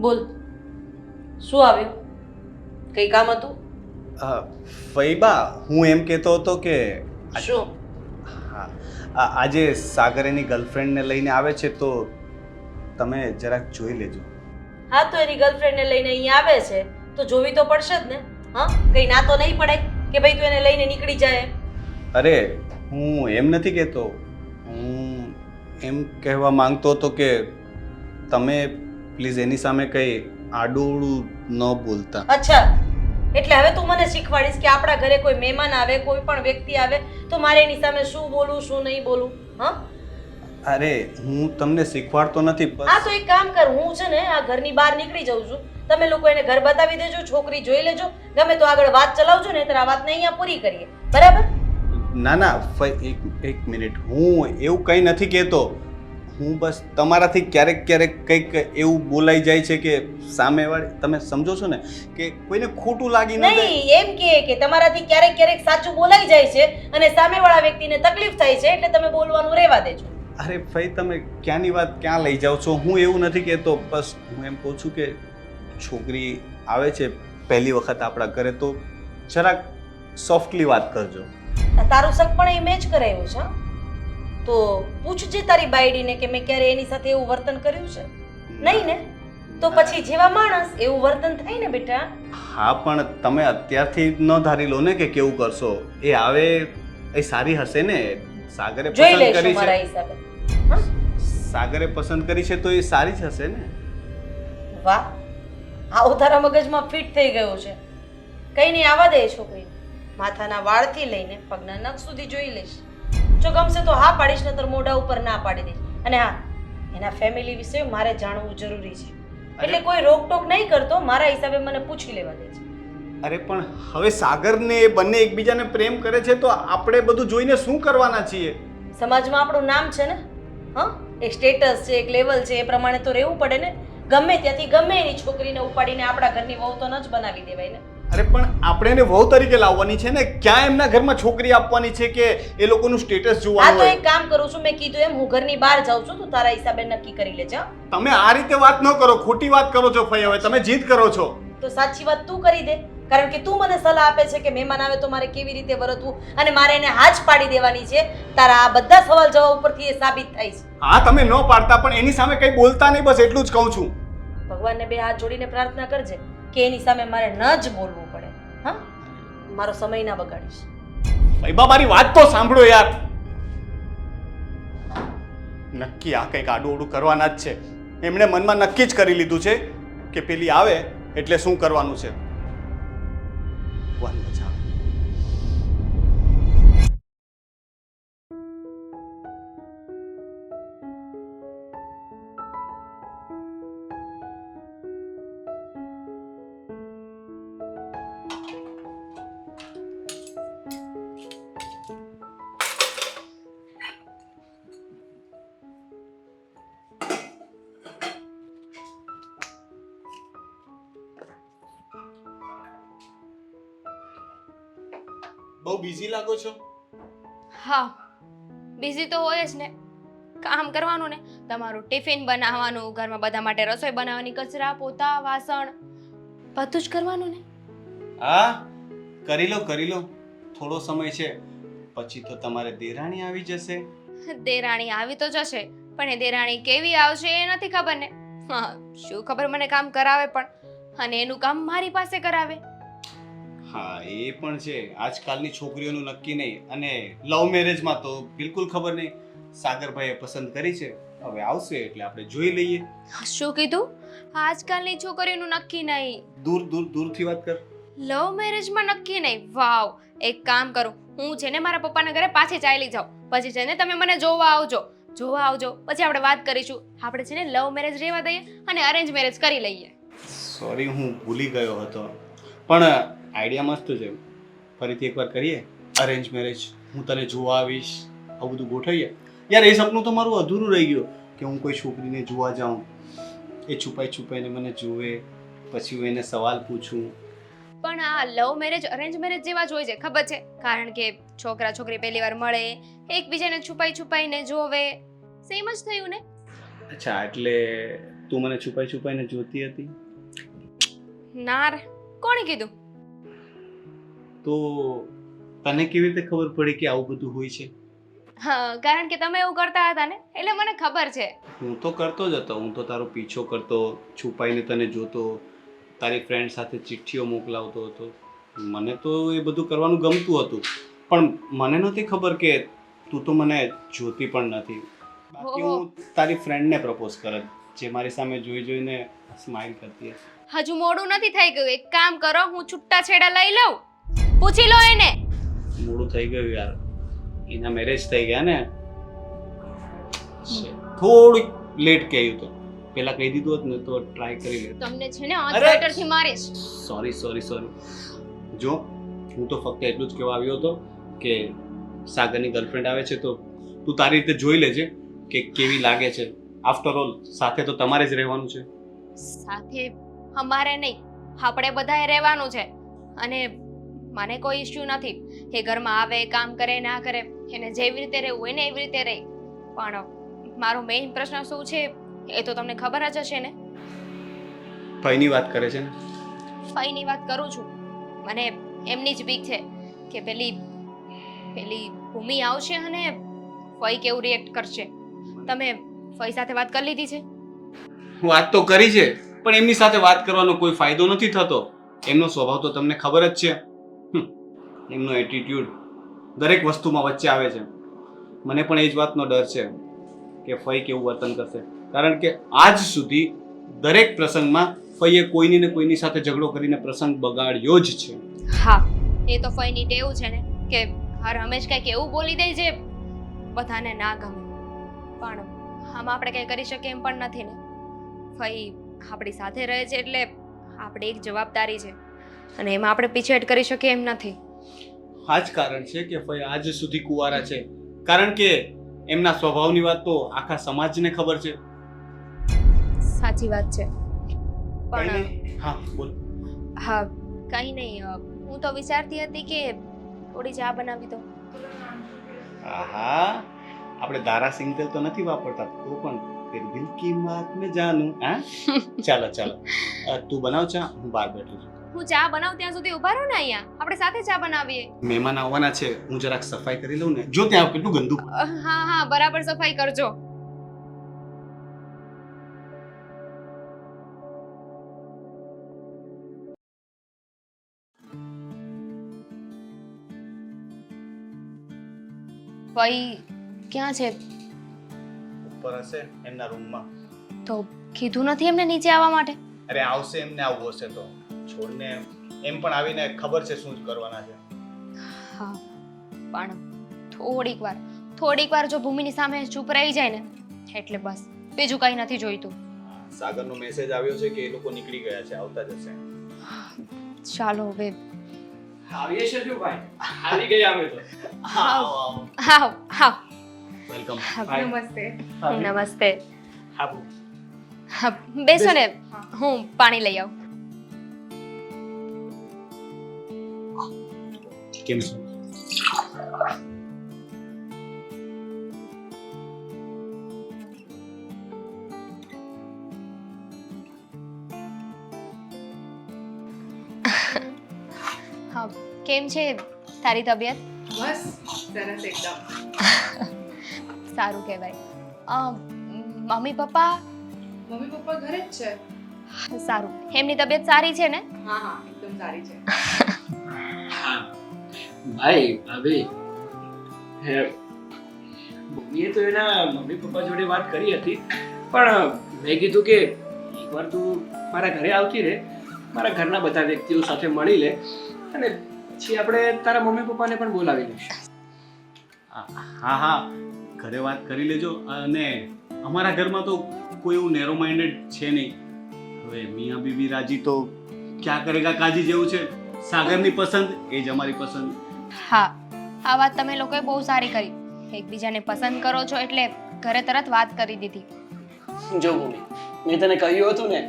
બોલ, શું આવ્યું? કઈ કામ હતું? ફઈબા, હું એમ કહેતો હતો કે શું? હા, આજે સાગર એની ગર્લફ્રેન્ડને લઈને આવે છે તો તમે જરાક જોઈ લેજો. હા, તો એની ગર્લફ્રેન્ડને લઈને અહીંયા આવે છે તો જોવી તો પડશે જ ને. હા, કઈ ના તો નહીં પડે કે ભાઈ તું એને લઈને નીકળી જાય એમ. અરે, હું એમ નથી કહેતો. હું એમ કહેવા માંગતો હતો કે તમે પ્લીઝ એની સામે કંઈ આડું ન બોલતા. અચ્છા, એટલે હવે તું મને શીખવાડીશ કે આપણા ઘરે કોઈ મહેમાન આવે, કોઈ પણ વ્યક્તિ આવે તો મારે એની સામે શું બોલવું, શું નહીં બોલવું? હા, અરે, હું તમને શીખવાડતો નથી. હા, તો એક કામ કર, હું છે ને આ ઘરની બહાર નીકળી જાઉં છું. તમે લોકો એને ઘર બતાવી દેજો, છોકરી જોઈ લેજો, ગમે તો આગળ વાત ચલાવજો ને, ત્યારે આ વાતને અહીંયા પૂરી કરીએ, બરાબર? ના ના, એક મિનિટ, હું એવું કંઈ નથી કહેતો. હું બસ તમારાથી ક્યારેક ક્યારેક કંઈક એવું બોલાઈ જાય છે કે સામેવાળી, તમે સમજો છો ને, કે કોઈને ખોટું લાગી ન જાય. નહીં, એમ કે તમારાથી ક્યારેક ક્યારેક સાચું બોલાઈ જાય છે અને સામેવાળા વ્યક્તિને તકલીફ થાય છે, એટલે તમે બોલવાનું રહેવા દેજો. અરે ભાઈ, તમે ક્યાંની વાત ક્યાં લઈ જાઓ છો? હું એવું નથી કહેતો. બસ હું એમ કહું છું કે છોકરી આવે છે પહેલી વખત આપણા ઘરે તો જરાક સોફ્ટલી વાત કરજો. તારું શક પણ એ મેચ કરાયું છે, તો પૂછજે તારી બાયડીને કે મેં ક્યારે એની સાથે એવું વર્તન કર્યું છે. નહીં ને? તો પછી જેવા માણસ એવું વર્તન થાય ને બેટા. હા, પણ તમે અત્યારથી ન ધારી લો ને કે કેવું કરશો. એ આવે એ સારી હશે ને. સાગરે જોઈ પસંદ લઈશું કરી મારા છે. હિસાબે. હા? સાગરે પસંદ કરી છે તો એ સારી જ હશે ને. વાહ, આવો તારા મગજમાં ફિટ થઈ ગયો છે. કઈ નહીં, આવવા દે એ છોકરીને. માથાના વાળથી લઈને પગના નખ સુધી જોઈ લઈશ. જો ગમશે તો હા પાડીશ, નતર મોઢા ઉપર ના પાડી દઈશ. અને હા, એના ફેમિલી વિશે મારે જાણવું જરૂરી છે. એટલે કોઈ રોકટોક નહીં કરતો, મારા હિસાબે મને પૂછી લેવા દે છે. અરે પણ હવે સાગર ને એ બંને એકબીજાને પ્રેમ કરે છે તો આપણે બધું જોઈને શું કરવાના છીએ? સમાજમાં આપણું નામ છે ને. હા, એક સ્ટેટસ છે, એક લેવલ છે, એ પ્રમાણે તો રહેવું પડે ને. ગમે ત્યાંથી ગમે એની છોકરીને ઉપાડીને આપણા ઘરની વહુ તો ન જ બનાવી દેવાય ને. અરે પણ આપણે એને વહુ તરીકે લાવવાની છે ને. ક્યાં એમના ઘરમાં છોકરી આપવાની છે કે એ લોકોનું સ્ટેટસ હા, જોવાનું તો હોય? એક કામ કરું છું, મેં કીધું એમ હું ઘરની બહાર જાઉં છું, તું તારા હિસાબે નક્કી કરી લેજે. હા? તમે આ રીતે વાત ન કરો. ખોટી વાત કરો છો ફઈ. હવે તમે જીદ કરો છો. તો સાચી વાત તું કરી દે, કારણ કે તું મને સલાહ આપે છે કે મહેમાન આવે તો મારે કેવી રીતે વર્તવું અને મારે એને હાજ પાડી દેવાની છે. તારા આ બધા સવાલ જવાબ ઉપરથી એ સાબિત થાય છે. હા, તમે ન પાડતા પણ એની સામે કંઈ બોલતા નહીં, બસ એટલું જ કહું છું. ભગવાનને બે હાથ જોડીને પ્રાર્થના કરજે કે એની સામે મારે ન જ બોલવું પડે. હા, મારો સમય ના બગાડીશ. ફઈબા, મારી વાત તો સાંભળો યાર. નક્કી આ કંઈક આડું ઓડું કરવાના જ છે. એમણે મનમાં નક્કી જ કરી લીધું છે કે પેલી આવે એટલે શું કરવાનું છે. ભગવાન બચાવે. બહુ બિઝી લાગો છો? હા, બિઝી તો હોય જ ને. કામ કરવાનું ને, તમારું ટિફિન બનાવવાનું, ઘરમાં બધા માટે રસોઈ બનાવવાની, કચરા પોતા વાસણ બધું જ કરવાનું ને. હા, કરી લો કરી લો. થોડો સમય છે, પછી તો તમારે દેરાણી આવી જશે. દેરાણી આવી તો જશે, પણ એ દેરાણી કેવી આવશે એ નથી ખબર ને. હા, શું ખબર મને કામ કરાવે પણ, અને એનું કામ મારી પાસે કરાવે. હા, એ પણ છે. આજકાલની છોકરીઓનું નક્કી નહીં. અને લવ મેરેજમાં તો બિલકુલ ખબર નહીં. સાગરભાઈએ પસંદ કરી છે, હવે આવશે એટલે આપણે જોઈ લઈએ. શું કીધું? આજકાલની છોકરીઓનું નક્કી નહીં. દૂરથી વાત કર. લવ મેરેજમાં નક્કી નહીં? વાવ! એક કામ કરું, હું છે ને મારા પપ્પાના ઘરે પાછી ચાલી જાઉં, પછી છે ને તમે મને જોવા આવજો, પછી આપણે વાત કરીશું. આપણે છે ને લવ મેરેજ રહેવા દઈએ અને અરેન્જ મેરેજ કરી લઈએ. સોરી, હું ભૂલી ગયો હતો. પણ આઈડિયા મસ્ત છે. ફરીથી એકવાર કરીએ અરેન્જ મેરેજ. હું તને જોવા આવીશ, આવું બધું ગોઠવીએ. યાર, એ સપનું તો મારું અધૂરું રહી ગયું કે હું કોઈ છોકરીને જોવા જાઉં, એ છુપાઈને મને જુએ, પછી હું એને સવાલ પૂછું. પણ આ લવ મેરેજ અરેન્જ મેરેજ જેવા જ હોય છે, ખબર છે? કારણ કે છોકરા છોકરી પહેલી વાર મળે, એકબીજાને છુપાઈને જોવે, સેમ જ થયું ને. અચ્છા, એટલે તું મને છુપાઈ છુપાઈને જોતી હતી? ના રે, કોણે કીધું? તો તને કેવી રીતે ખબર પડી કે આવું બધું હોય છે? હા, કારણ કે તમે એવું કરતા હતા ને, એટલે મને ખબર છે. હું તો કરતો જ હતો. હું તો તારો પીછો કરતો, છુપાઈને તને જોતો, તારી ફ્રેન્ડ સાથે ચિઠ્ઠીઓ મોકલાવતો હતો. મને તો એ બધું કરવાનું ગમતું હતું, પણ મને નહોતી ખબર કે તું તો મને જોતી પણ નથી. બાકી હું તારી ફ્રેન્ડને પ્રપોઝ કરત, જે મારી સામે જોઈ જોઈને સ્માઈલ કરતી હતી. હજુ મોડું નથી થઈ ગયું. એક કામ કરો, હું છૂટા છેડા લઈ લઉં, પૂછી લો એને. મોડું થઈ ગયું યાર, એના મેરેજ થઈ ગયા ને. થોડુંક લેટ કહ્યું તો, પેલા કહી દીધું હોત ને તો ટ્રાય કરી લે. તમને છે ને અજગર થી મારીશ. સોરી. જો હું તો ફક્ત એટલું જ કહેવા આવ્યો હતો કે સાગરની ગર્લફ્રેન્ડ આવે છે તો તું તારી રીતે જોઈ લેજે કે કેવી લાગે છે. આફ્ટર ઓલ સાથે તો તમારે જ રહેવાનું છે. સાથે અમારે નહીં, આપણે બધાએ રહેવાનું છે. અને મને કોઈ ઇશ્યુ નથી કે ઘરમાં આવે, કામ કરે, ના કરે, એને જેવી રીતે રહેવું હોય ને એવી રીતે રહે. પણ મારો મેઇન પ્રશ્ન શું છે એ તો તમને ખબર જ હશે ને. ફઈની વાત કરે છે ને? ફઈની વાત કરું છું. મને એમની જ બીક છે કે પેલી ભૂમિ આવશે અને ફઈ કેવું રિએક્ટ કરશે. તમે ફઈ સાથે વાત કરી લીધી છે? વાત તો કરી છે, પણ એમની સાથે વાત કરવાનો કોઈ ફાયદો નથી થતો. એમનો સ્વભાવ તો તમને ખબર જ છે. એમનો એટીટ્યુડ દરેક વસ્તુમાં વચ્ચે આવે છે. મને પણ એ જ વાતનો ડર છે કે ફઈ કેવું વર્તન કરશે, કારણ કે આજ સુધી દરેક પ્રસંગમાં ફઈએ કોઈની ને કોઈની સાથે ઝઘડો કરીને પ્રસંગ બગાડ્યો જ છે. હા, એ તો ફઈની ટેવ છે ને કે હર હંમેશ કંઈક એવું બોલી દે જે બધાને ના ગમે. પણ આમાં આપણે કંઈ કરી શકીએ એમ પણ નથી ને. ફઈ આપણી સાથે રહે છે એટલે આપણી એક જવાબદારી છે અને એમાં આપણે પીછેહટ કરી શકીએ એમ નથી. આ જ કારણ છે કે ફઈ આજ સુધી કુંવારા છે, કારણ કે એમના સ્વભાવની વાત તો આખા સમાજને ખબર છે. સાચી વાત છે. પણ હા બોલ. હા, કંઈ નહીં. હું તો વિચારતી હતી કે થોડી ચા બનાવી દો. આહા, આપણે દારા સિંગ તેલ તો નથી વાપરતા, તો પણ તેર દિલ કી બાત મેં જાનું. હા ચાલો તું બનાવ ચા, હું બહાર બેઠો છું. હું ચા બનાવું ત્યાં સુધી ઉભા રહો ને અહીંયા, આપણે સાથે ચા બનાવીએ. મહેમાન આવવાના છે, હું જરાક સફાઈ કરી લઉં ને. જો ત્યાં કેટલું ગંદુ. હા, બરાબર સફાઈ કરજો. ભાઈ ક્યાં છે? ઉપર હશે એમના રૂમમાં. તો કીધું નથી એમને નીચે આવવા માટે? અરે આવશે, એમને આવવું હશે તો છોડને, એમ પણ આવીને ખબર છે શું જ કરવાના છે. હા, પણ થોડીક વાર જો ભૂમિની સામે ચૂપ રહી જાય ને એટલે બસ, બીજું કંઈ નથી જોઈતું. સાગરનો મેસેજ આવ્યો છે કે એ લોકો નીકળી ગયા છે, આવતા જ હશે. ચાલો હવે આવીએ છે શું ભાઈ? આવી ગયા અમે તો. હાવ વેલકમ. નમસ્તે. હાબુ. હા, બેસો ને, હું પાણી લઈ આવું. કેમ છો? હા, કેમ છે તારી તબિયત? બસ સરસ એકદમ. સારું કહેવાય. મમ્મી પપ્પા ઘરે જ છે. સારું, એમની તબિયત સારી છે ને? હા એકદમ સારી છે. ભાઈ ભાભી, મમ્મીએ તો એના મમ્મી પપ્પા જોડે વાત કરી હતી, પણ મેં કીધું કે એકવાર તું મારા ઘરે આવતી રહે, મારા ઘરના બધા વ્યક્તિઓ સાથે મળી લે અને પછી આપણે તારા મમ્મી પપ્પાને પણ બોલાવી લઈશું. હા ઘરે વાત કરી લેજો. અને અમારા ઘરમાં તો કોઈ એવું નેરો માઇન્ડેડ છે નહીં. હવે મિયા બીબી રાજી તો ક્યાં કરેગા કાજી જેવું છે. સાગરની પસંદ એ જ અમારી પસંદ. હા, આ વાત તમે લોકોએ બહુ સારી કરી. એકબીજાને પસંદ કરો છો એટલે ઘરે તરત વાત કરી દીધી. જો ભૂમિ, મેં તને કહ્યું હતું ને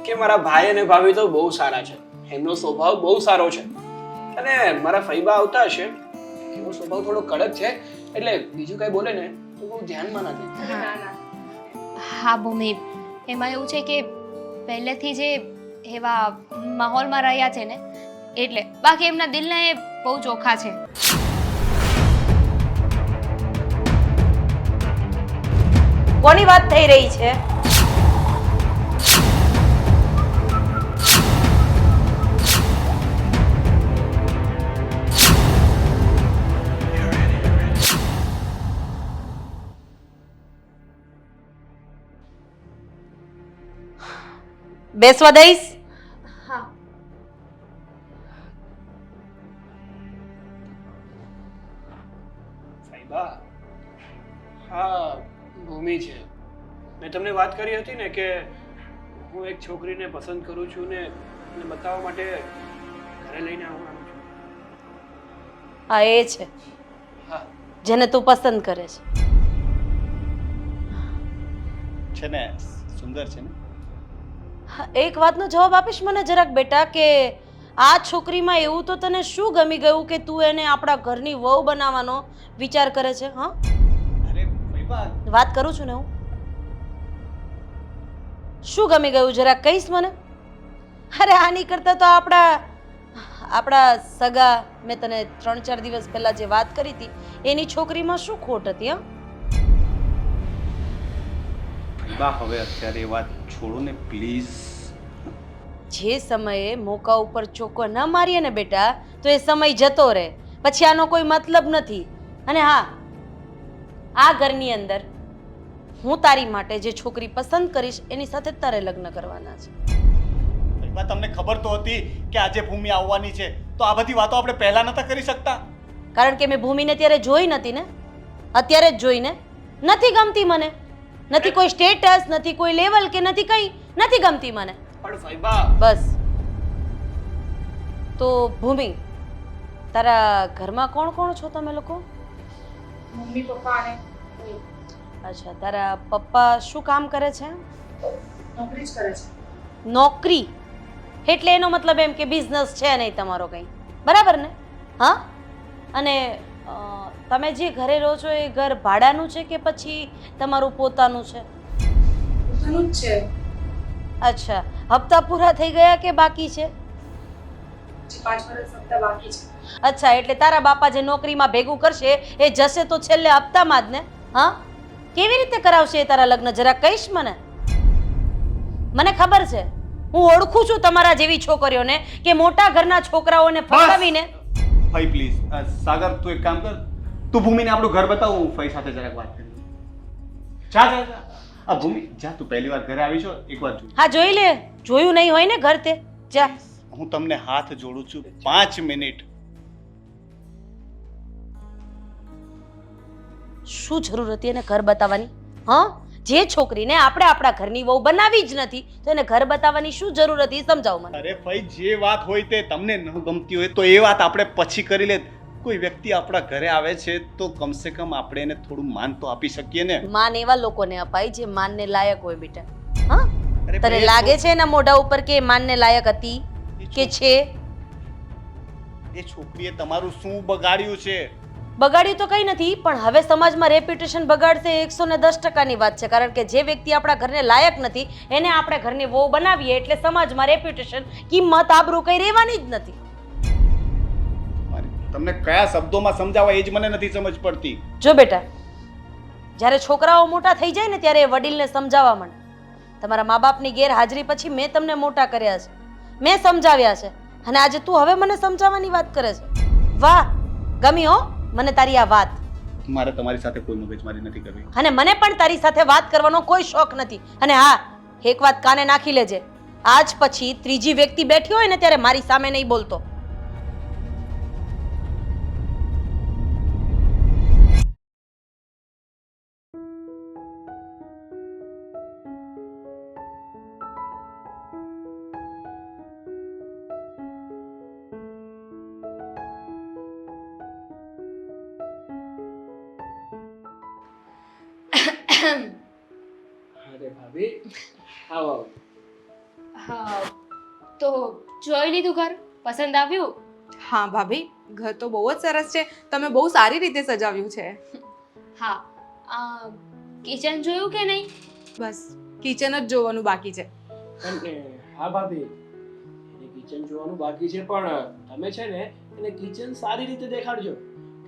કે મારા ભાઈ અને ભાભી તો બહુ સારા છે, એમનો સ્વભાવ બહુ સારો છે. અને મારા ફઈબા આવતા હશે, એનો સ્વભાવ થોડો કડક છે, એટલે બીજું કઈ બોલે ને તો બહુ ધ્યાનમાં નથી. હા ભૂમિ, એમાં એવું છે કે પહેલેથી જે એવા માહોલમાં રહ્યા છે ને એટલે બાકી એમના દિલના એ બહુ ચોખ્ખા છે. કોની વાત થઈ રહી છે? બેસવા દઈશ? હા. સાહેબા, હા ભૂમિ છે. મેં તમને વાત કરી હતી ને કે હું એક છોકરીને પસંદ કરું છું ને એને બતાવવા માટે ઘરે લઈને આવવાનું છું. હા, એ છે હા જેને તું પસંદ કરે છે. છે ને સુંદર છે ને? હા, એક વાતનો જવાબ આપીશ મને જરાક બેટા કે આ છોકરીમાં એવું તો તને શું ગમી ગયું કે તું એને આપણા ઘરની વહુ બનાવવાનો વિચાર કરે છે? હા, અરે ફઈબા, વાત કરું છું ને હું. શું ગમી ગયું જરાક કહીશ મને? અરે આની કરતા તો આપણા સગા મેં તને 3-4 દિવસ પહેલા જે વાત કરી હતી એની છોકરીમાં શું ખોટ હતી? હા, ફઈબા હવે અત્યારે એ વાત છોડો ને પ્લીઝ. જે સમયે મોકા ઉપર ચોકો ન મારીએ ને બેટા તો એ સમય જતો રહે, પછી આનો કોઈ મતલબ નથી. અને હા, આ ઘરની અંદર હું તારી માટે જે છોકરી પસંદ કરીશ એની સાથે જ તારે લગ્ન કરવાના છે. ફઈબા, તમને ખબર તો હતી કે આજે ભૂમિ આવવાની છે, તો આ બધી વાતો આપણે પહેલા નતા કરી શકતા? કારણ કે મેં ભૂમિને ત્યારે જોઈ નથી ને, અત્યારે જ જોઈને. નથી ગમતી મને, નથી કોઈ સ્ટેટસ, નથી કોઈ લેવલ કે નથી કંઈ, નથી ગમતી મને. પણ સાહેબા, બસ. તો ભૂમિ, તારા ઘરમાં કોણ કોણ છો તમે લોકો? મમ્મી પપ્પા અને હું. અચ્છા, તારા પપ્પા શું કામ કરે છે? નોકરી જ કરે છે. નોકરી એટલે એનો મતલબ એમ કે બિઝનેસ છે નહીં તમારો કંઈ, બરાબર ને? હા. અને તમે જે ઘરે રહો છો એ ઘર ભાડાનું છે કે પછી તમારું પોતાનું છે? પોતાનું જ છે. અચ્છા, હપ્તા પૂરા થઈ ગયા કે બાકી છે? હજી 5 વર્ષ હપ્તા બાકી છે. અચ્છા, એટલે તારા બાપા જે નોકરીમાં ભેગું કરશે એ જશે તો છેલ્લે હપ્તામાં જ ને? હા, કેવી રીતે કરાવશે એ તારા લગ્ન જરા કહીશ મને? મને ખબર છે, હું ઓળખું છું તમારા જેવી છોકરીઓને કે મોટા ઘરના છોકરાઓને ફસાવીને. ફઈ પ્લીઝ. સાગર, તું એક કામ કર, તું ભૂમિને આપણું ઘર બતાવ, હું ફઈ સાથે જરાક વાત કરી. જા જા જા. આ ભૂમિ, જા, તું પહેલી વાર ઘરે આવી છો, એકવાર જોઈ. હા, જોઈ લે. જોયું નહીં હોય ને ઘર તે. જા. હું તમને હાથ જોડું છું 5 મિનિટ. શું જરૂર હતી એને ઘર બતાવવાની? હા, જે છોકરીને આપણે આપણા ઘરની વહુ બનાવી જ નથી તો એને ઘર બતાવવાની શું જરૂર હતી? સમજાવ મને. અરે ફઈ, જે વાત હોય તે તમને ન ગમતી હોય તો એ વાત આપણે પછી કરી લે. કોઈ વ્યક્તિ આપણા ઘરે આવે છે તો કમસે કમ આપણે એને થોડું માન તો આપી શકીએ ને. માન એવા લોકોને અપાય જે માનને લાયક હોય બેટા. હા, અરે તને પણ એ લાગે છે એના મોઢા ઉપર કે એ માનને લાયક હતી કે છે? એ છોકરીએ તમારું શું બગાડ્યું છે? બગાડ્યું તો કંઈ નથી, પણ હવે સમાજમાં રેપ્યુટેશન બગાડશે 110%ની વાત છે. કારણ કે જે વ્યક્તિ આપણા ઘરને લાયક નથી એને આપણે ઘરની વહુ બનાવીએ એટલે સમાજમાં રેપ્યુટેશન, કિંમત, આબરૂ કંઈ રહેવાની જ નથી. તમને કયા શબ્દોમાં સમજાવવા એ જ મને નથી સમજ પડતી. જો બેટા, જ્યારે છોકરાઓ મોટા થઈ જાય ને ત્યારે એ વડીલને સમજાવવા માંડે. તમારા મા બાપની ગેરહાજરી પછી મેં તમને મોટા કર્યા છે, મેં સમજાવ્યા છે, અને આજે તું હવે મને સમજાવવાની વાત કરે છે. વાહ, ગમી હો મને તારી આ વાત. મારે તમારી સાથે કોઈ મગજમારી નથી કરવી. અને મને પણ તારી સાથે વાત કરવાનો કોઈ શોખ નથી. અને હા, એક વાત કાને નાખી લેજે, આજ પછી ત્રીજી વ્યક્તિ બેઠી હોય ને ત્યારે મારી સામે નહીં બોલતો. અરે ભાભી, આવો આવો. હા, તો જોઈ લીધું ઘર? પસંદ આવ્યું? હા ભાભી, ઘર તો બહુ જ સરસ છે. તમે બહુ સારી રીતે સજાવ્યું છે. હા. કિચન જોયું કે નહીં? બસ કિચન જ જોવાનું બાકી છે. અને હા ભાભી, એને કિચન જોવાનું બાકી છે, પણ તમે છે ને એને કિચન સારી રીતે દેખાડજો.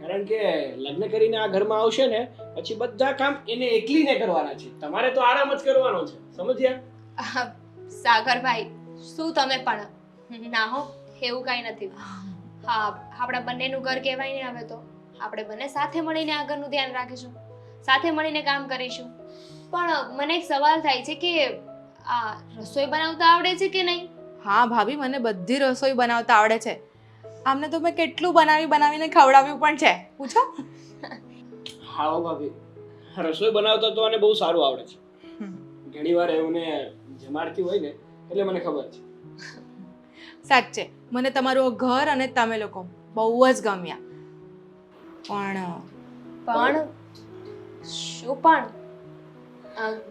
કારણ કે લગ્ન કરીને આ ઘરમાં આવશે ને પછી બધા કામ એને એકલીને કરવાના છે. તમારે તો આરામ જ કરવાનો છે, સમજ્યા? સાગરભાઈ, શું તમે પણ ના હો, એવું કાંઈ નથી. હા, આપણા બંનેનું ઘર કહેવાય ને. હવે તો આપણે બંને સાથે મળીને આ ઘરનું ધ્યાન રાખીશું, સાથે મળીને કામ કરીશું. પણ મને એક સવાલ થાય છે કે આ રસોઈ બનાવતા આવડે છે કે નહીં? હા ભાભી, મને બધી રસોઈ બનાવતા આવડે છે. આમને તો મેં કેટલું બનાવીને ખવડાવ્યું પણ છે. પૂછો. હા હો ભાભી, રસોઈ બનાવતા તો આને બહુ સારું આવડે છે. ઘણીવાર એવું ને જમાડતી હોય ને એટલે મને ખબર છે. સાચે મને તમારું ઘર અને તમે લોકો બહુ જ ગમ્યા. પણ શું પણ?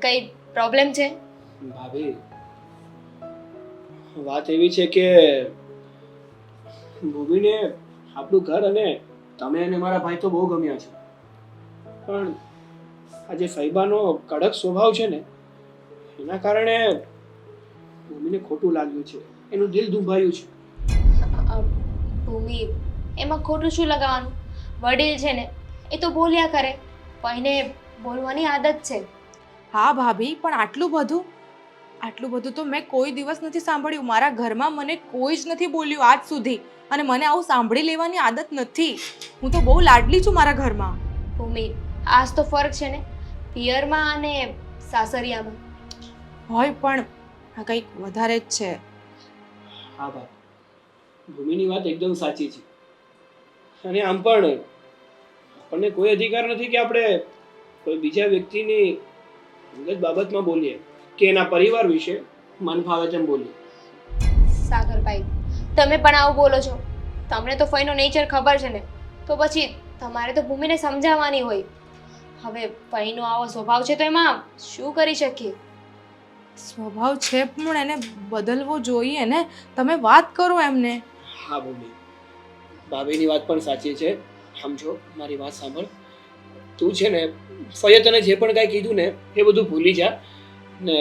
કઈ પ્રોબ્લેમ છે? ભાભી, વાત એવી છે કે ભૂમિને આપણું ઘર અને તમે અને મારા ભાઈ તો બહુ ગમ્યા છે, પણ આ જે ફૈબાનો કડક સ્વભાવ છે ને એના કારણે ભૂમિને ખોટું લાગ્યું છે, એનું દિલ દુભાયું છે. ભૂમિ, એમાં ખોટું શું લગાવવાનું? વડીલ છે ને, એ તો બોલ્યા કરે, કોઈને બોલવાની આદત છે. હા ભાભી, પણ આટલું બધું તો મેં કોઈ દિવસ નથી સાંભળ્યું. મારા ઘરમાં મને કોઈ જ નથી બોલ્યું આજ સુધી, અને મને આવું સાંભળી લેવાની આદત નથી. હું તો બહુ લાડલી છું મારા ઘરમાં. ભૂમિ, આજ તો ફરક છે ને પિયરમાં અને સાસરિયામાં. હોય પણ આ કંઈક વધારે જ છે. હા ભાઈ, ભૂમિની વાત એકદમ સાચી છે. અને આમ પણ આપણને કોઈ અધિકાર નથી કે આપણે કોઈ બીજા વ્યક્તિની અંગત બાબતમાં બોલીએ કે એના પરિવાર વિશે મન ફાવે તેમ બોલીએ. સાગરભાઈ, તમે પણ આવું બોલો છો. તમને તો ફઈનો નેચર ખબર છે ને, તો પછી તમારે તો ભૂમિને સમજાવવાની હોય. હવે ફઈનો આવો સ્વભાવ છે તો એમાં શું કરી શકીએ? સ્વભાવ છે પણ એને બદલવો જોઈએ ને. તમે વાત કરો એમને. હા ભૂમિ, ભાભીની વાત પણ સાચી છે. સમજો, મારી વાત સાંભળ. તું છે ને ફઈએ તને જે પણ કાંઈ કીધું ને એ બધું ભૂલી જા, ને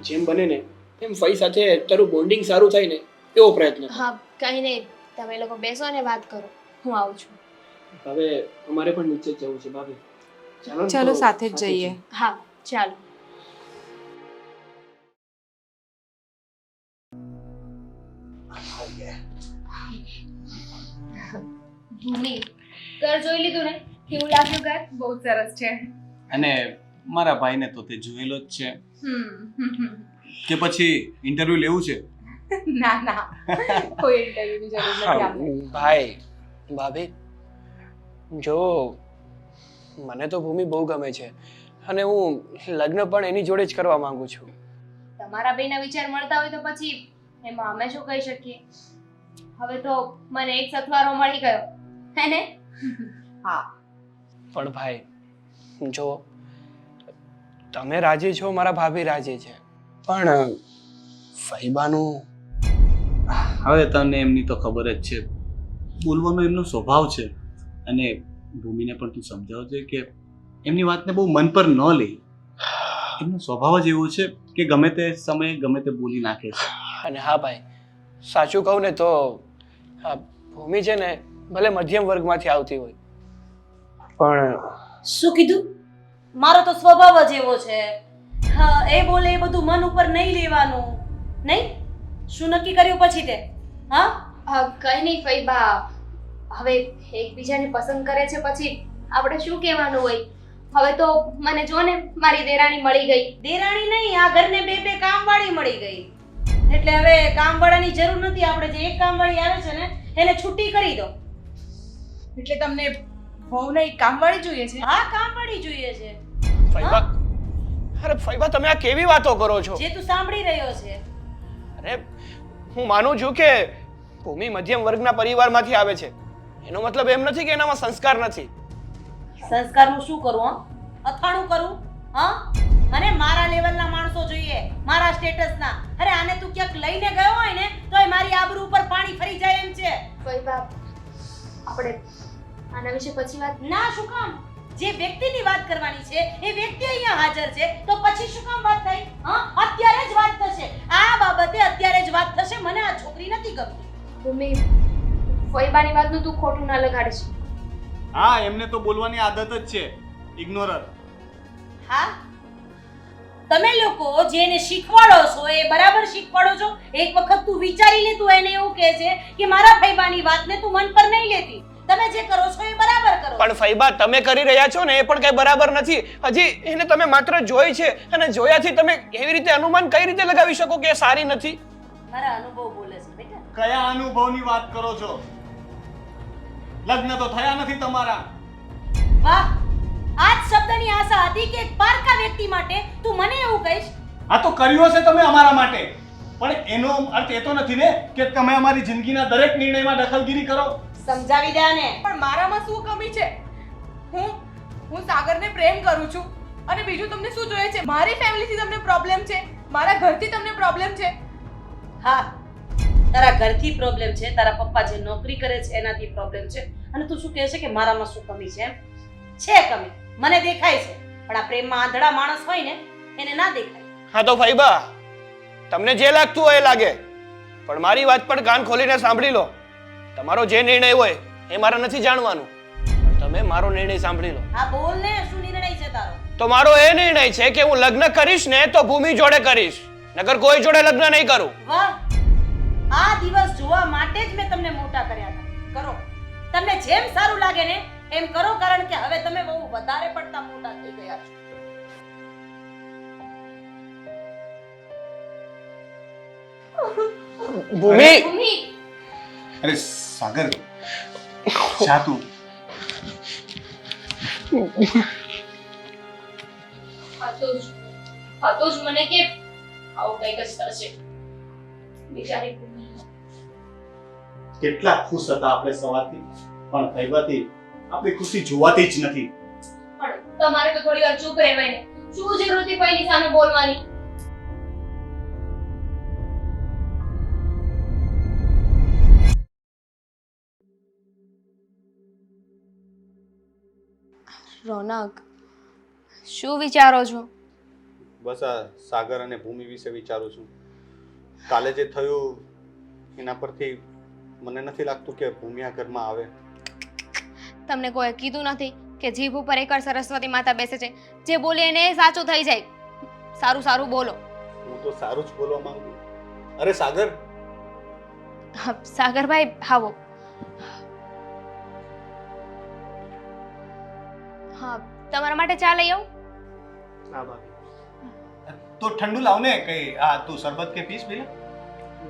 જેમ બને ને એમ ફઈ સાથે તારું બોન્ડિંગ સારું થાય ને એવો પ્રયત્ન કર. હા, કંઈ નહીં, તમે લોકો બેસો અને વાત કરો, હું આવું છું. હવે અમારે પણ નીચે જ જવું છે ભાભી. ને ચલો તો સાથે જ જઈએ. હા, ચાલો. ભૂમિ, ઘર જોઈ લીધું ને? કેવું લાગ્યું ઘર? બહુ સરસ છે. અને મારા ભાઈને તો તે જોયેલો જ છે. કે પછી ઇન્ટરવ્યુ લેવું છે? ના કોઈ ઇન્ટરવ્યુની જરૂર નથી આપણે. ભાઈ, ભાભી, જો મને તો ભૂમિ બહુ ગમે છે અને હું લગ્ન પણ એની જોડે જ કરવા માંગુ છું. તમારા બેના વિચાર મળતા હોય તો પછી એમાં અમે શું કહી શકીએ? હવે તો મને એક સથવારો મળી ગયો, હે ને? હા, પણ ભાઈ, જો તમે રાજી છો, મારા ભાભી રાજી છે, પણ ફૈબાનું હવે તને એમની તો ખબર જ છે, બોલવાનો એમનો સ્વભાવ છે. અને ભૂમિને પણ તું સમજાવજે કે એમની વાતને બહુ મન પર ન લે. એમનો સ્વભાવ જ એવો છે કે ગમે તે સમયે ગમે તે બોલી નાખે છે. અને હા ભાઈ, સાચું કહું ને તો આ ભૂમિ છે ને ભલે મધ્યમ વર્ગમાંથી આવતી હોય, પણ શું કીધું? મારો તો સ્વભાવ જ એવો છે. હા, એ બોલે એ બધું મન ઉપર નહીં લેવાનું. નહીં? શું નક્કી કર્યું પછી તે? હા, કઈ નહીં ફઈબા, હવે એકબીજાને પસંદ કરે છે પછી આપણે શું કહેવાનું હોય? હવે તો મને જો ને મારી દેરાણી મળી ગઈ. દેરાણી નહીં, આ ઘરને બે કામવાળી મળી ગઈ. એટલે હવે કામવાળાની જરૂર નથી. આપણે જે એક કામવાળી આવે છે ને એને છૂટી કરી દો. એટલે તમને બહુ નહીં કામવાળી જોઈએ છે? હા, કામવાળી જોઈએ છે. ફૈબા, અરે ફૈબા, તમે આ કેવી વાતો કરો છો? જે તું સાંભળી રહ્યો છે. અરે હું માનું છું કે ભૂમિ મધ્યમ વર્ગના પરિવારમાંથી આવે છે, એનો મતલબ એમ નથી કે એનામાં સંસ્કાર નથી. સંસ્કારનું શું કરું? હા, અથાણું કરું? હા, મને મારા લેવલના માણસો જોઈએ, મારા સ્ટેટસના. અરે આને તું ક્યાંક લઈને ગયો હોય ને તોય મારી આબરૂ ઉપર પાણી ફરી જાય એમ છે. ફઈબા, આપણે આના વિશે પછી વાત. ના, શું કામ? જે વ્યક્તિની વાત કરવાની છે એ વ્યક્તિ અહીંયા હાજર છે, તો પછી શું કામ વાત થઈ? હા, અત્યારે જ વાત થશે. આ બાબતે અત્યારે જ વાત થશે. મને આ છોકરી નથી ગમતી. ભૂમિ ફઈબાની વાતનું તું ખોટું ના લગાડીશ. હા, એમને તો બોલવાની આદત જ છે, ઇગ્નોરર. હા, તમે લોકો જેને શીખવાડો છો એ બરાબર શીખવાડો છો. એક વખત તું વિચારી લે. તું એને એવું કહે છે કે મારા ફઈબાની વાતને તું મન પર નહીં લેતી. તમે જે કરો છો એ બરાબર કરો. પણ ફઈબા તમે કરી રહ્યા છો ને એ પણ કઈ બરાબર નથી. હજી એને તમે માત્ર જોઈ છે અને જોયાથી તમે એવી રીતે અનુમાન કઈ રીતે લગાવી શકો કે એ સારી નથી? મારા અનુભવ બોલે છે બેટા. કયા અનુભવની વાત કરો છો? લગ્ન તો થયા નથી તમારા. વાહ, આ જ શબ્દની આશા હતી કે એક પારકા વ્યક્તિ માટે તું મને એવું કહીશ. આ તો કર્યું હશે તમે અમારા માટે, પણ એનો અર્થ એ તો નથી ને કે તમે અમારી જિંદગીના દરેક નિર્ણયમાં દખલગીરી કરો. સમજાવી દે આને. પણ મારામાં શું કમી છે? હું સાગરને પ્રેમ કરું છું અને બીજું તમને શું જોઈએ છે? મારી ફેમિલીથી તમને પ્રોબ્લેમ છે? મારા ઘરથી તમને પ્રોબ્લેમ છે? હા, તારા ઘરથી પ્રોબ્લેમ છે, તારા પપ્પા જે નોકરી કરે છે એનાથી પ્રોબ્લેમ છે, અને તું શું કહે છે કે મારામાં શું કમી છે? એમ છે કમી, મને દેખાય છે, પણ આ પ્રેમમાં આંધળા માણસ હોય ને એને ના દેખાય. હા તો ફઈબા, તમને જે લાગતું હોય એ લાગે, પણ મારી વાત પણ કાન ખોલીને સાંભળી લો. તમારો જે નિર્ણય હોય એ મારે નથી જાણવાનું, પણ તમે મારો નિર્ણય સાંભળી લો. હા બોલ ને, શું નિર્ણય છે તારો? તો મારો એ નિર્ણય છે કે હું લગ્ન કરીશ ને તો ભૂમિ જોડે કરીશ, નકર કોઈ જોડે લગ્ન નહીં કરું. વાહ, આ દિવસ જોવા માટે જ મેં તમને મોટા કર્યા હતા. કરો, તમને જેમ સારું લાગે ને એમ કરો, કારણ કે હવે તમે બહુ વધારે પડતા મોટા થઈ ગયા છો. ભૂમિ, ભૂમિ અરે સાગર, જા તું. હતો જ મને કે આવું કંઈક જ થશે. બિચારી ભૂમિ. કેટલા ખુશ હતા આપણે સવારથી, પણ ફઈબાથી આપણી ખુશી જોવાતી જ નથી. પણ તમારે તો થોડી વાર ચૂપ રહેવાય ને. શું જરૂર હતી કોઈની સામે બોલવાની? રોનક, શું વિચારો છો? બસ આ સાગર અને ભૂમિ વિશે વિચારું છું. કાલે જે થયું એના પરથી મને નથી લાગતું કે ભૂમિ આ ઘરમાં આવે. તમને કોઈ કીધું નથી કે જીભ ઉપર એકવાર સરસ્વતી માતા બેસે છે, જે બોલે એને સાચું થઈ જાય. સારું સારું બોલો. હું તો સારું જ બોલવા માંગુ. અરે સાગર, સાગરભાઈ આવો. હા, તમારા માટે ચા લઈ આવું? ના ભાભી, તો ઠંડુ લાવ ને કઈ. આ તું શરબત કે પીસ પેલા?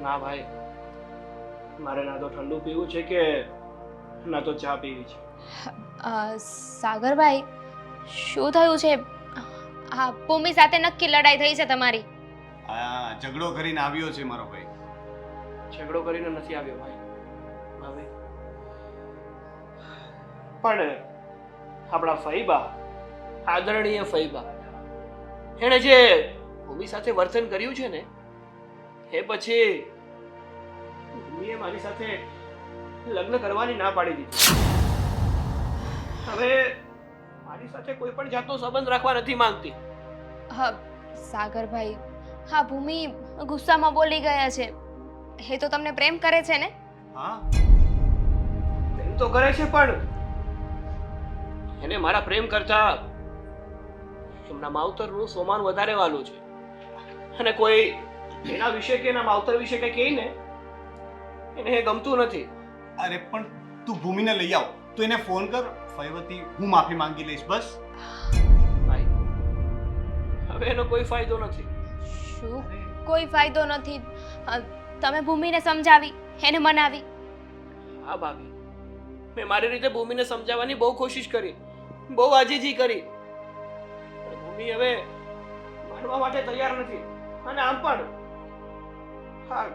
ના ભાઈ, મારે ના તો ઠંડુ પીવું છે કે ના તો ચા પીવી છે. સાગરભાઈ, શું થયું છે? હા, ભૂમિ સાથે નક્કી લડાઈ થઈ છે તમારી. હા, ઝઘડો કરીને આવ્યો છે મારો ભાઈ. ઝઘડો કરીને નથી આવ્યો ભાઈ. ભાભી, પણ આપણા ફઈબા, આદરણીય ફઈબા, એણે જે ભૂમિ સાથે વર્તન કર્યું છે ને એ પછી ભૂમિએ મારી સાથે લગ્ન કરવાની ના પાડી દીધી. હવે મારી સાથે કોઈ પણ જાતનો સંબંધ રાખવા નથી માંગતી. હા સાગરભાઈ, હા ભૂમિ ગુસ્સામાં બોલી ગયા છે. એ તો તમને પ્રેમ કરે છે ને? હા, પ્રેમ તો કરે છે, પણ એને મારા પ્રેમ કરતા એમના માવતરનું સોમાન વધારે વાલું છે, અને કોઈ એના વિશે કે એના માવતર વિશે કંઈ કહે ને એને એ ગમતું નથી. અરે પણ તું ભૂમિને લઈ આવ, તું એને ફોન કર. ફઈવતી, હું માફી માંગી લઈશ બસ. ભાઈ, હવે એનો કોઈ ફાયદો નથી. શું કોઈ ફાયદો નથી? તમે ભૂમિને સમજાવી, એને મનાવી? હા ભાભી, મેં મારી રીતે ભૂમિને સમજાવવાની બહુ કોશિશ કરી, બહુ આજીજી કરી, પણ ભૂમિ હવે માનવા માટે તૈયાર નથી. અને આમ પણ હા,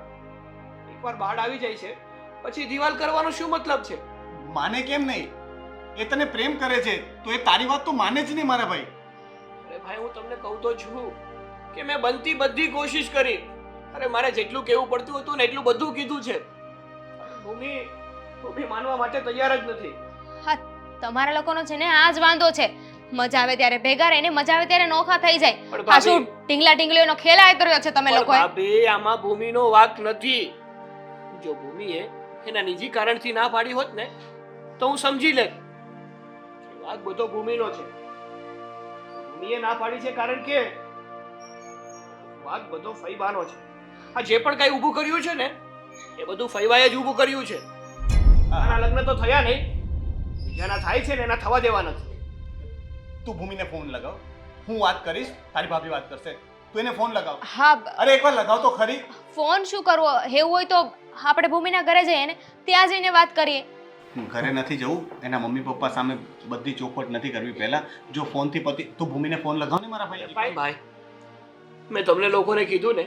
એકવાર બાળ આવી જાય છે પછી દિવાલ કરવાનો શું મતલબ છે? માને કેમ નહીં? એ તને પ્રેમ કરે છે તો એ તારી વાત તો માને જ નહીં મારા ભાઈ. અરે ભાઈ, હું તમને કહું તો છું કે મેં બનતી બધી કોશિશ કરી. અરે મારે જેટલું કહેવું પડતું હતું ને એટલું બધું કીધું છે. ભૂમિ માનવા માટે તૈયાર જ નથી. હા, તમારા લોકોનો છે ને આ જ વાંધો છે. મજા આવે ત્યારે ભેગા રહીને મજા આવે ત્યારે નોખા થઈ જાય. પણ આ શું ભાભી- ઢીંગલા ઢીંગલીઓનો ખેલાય કર્યો છે તમે પણ લોકોએ? ભાભી આમાં ભૂમિનો વાંક નથી. જો ભૂમિએ એના નિજી કારણથી ના પાડી હોત ને તો હું સમજી લેત. વાંક બધો ભૂમિનો છે. ભૂમિએ ના પાડી છે કારણ કે વાંક બધો ફૈબાનો છે. આ જે પણ કઈ ઊભું કર્યું છે ને એ બધું ફૈબાએ જ ઊભું કર્યું છે. આના લગ્ન તો થયા નહીં, બીજાના થાય છે ને એના થવા દેવા નથી. તું ભૂમિને ફોન લગાવ, હું વાત કરીશ, તારી ભાભી વાત કરશે. તું એને ફોન લગાવ. હા, અરે એકવાર લગાવ તો ખરી. ફોન શું કરવો? એવું હોય તો આપણે ભૂમિના ઘરે જઈએ ને, ત્યાં જઈને વાત કરીએ. ઘરે નથી જવું, એના મમ્મી પપ્પા સામે બધી ચોખવટ નથી કરવી. પહેલા જો ફોનથી પતિ, તું ભૂમિને ફોન લગાવ ને મારા ભાઈ. ભાઈ મેં તમને લોકોને કીધું ને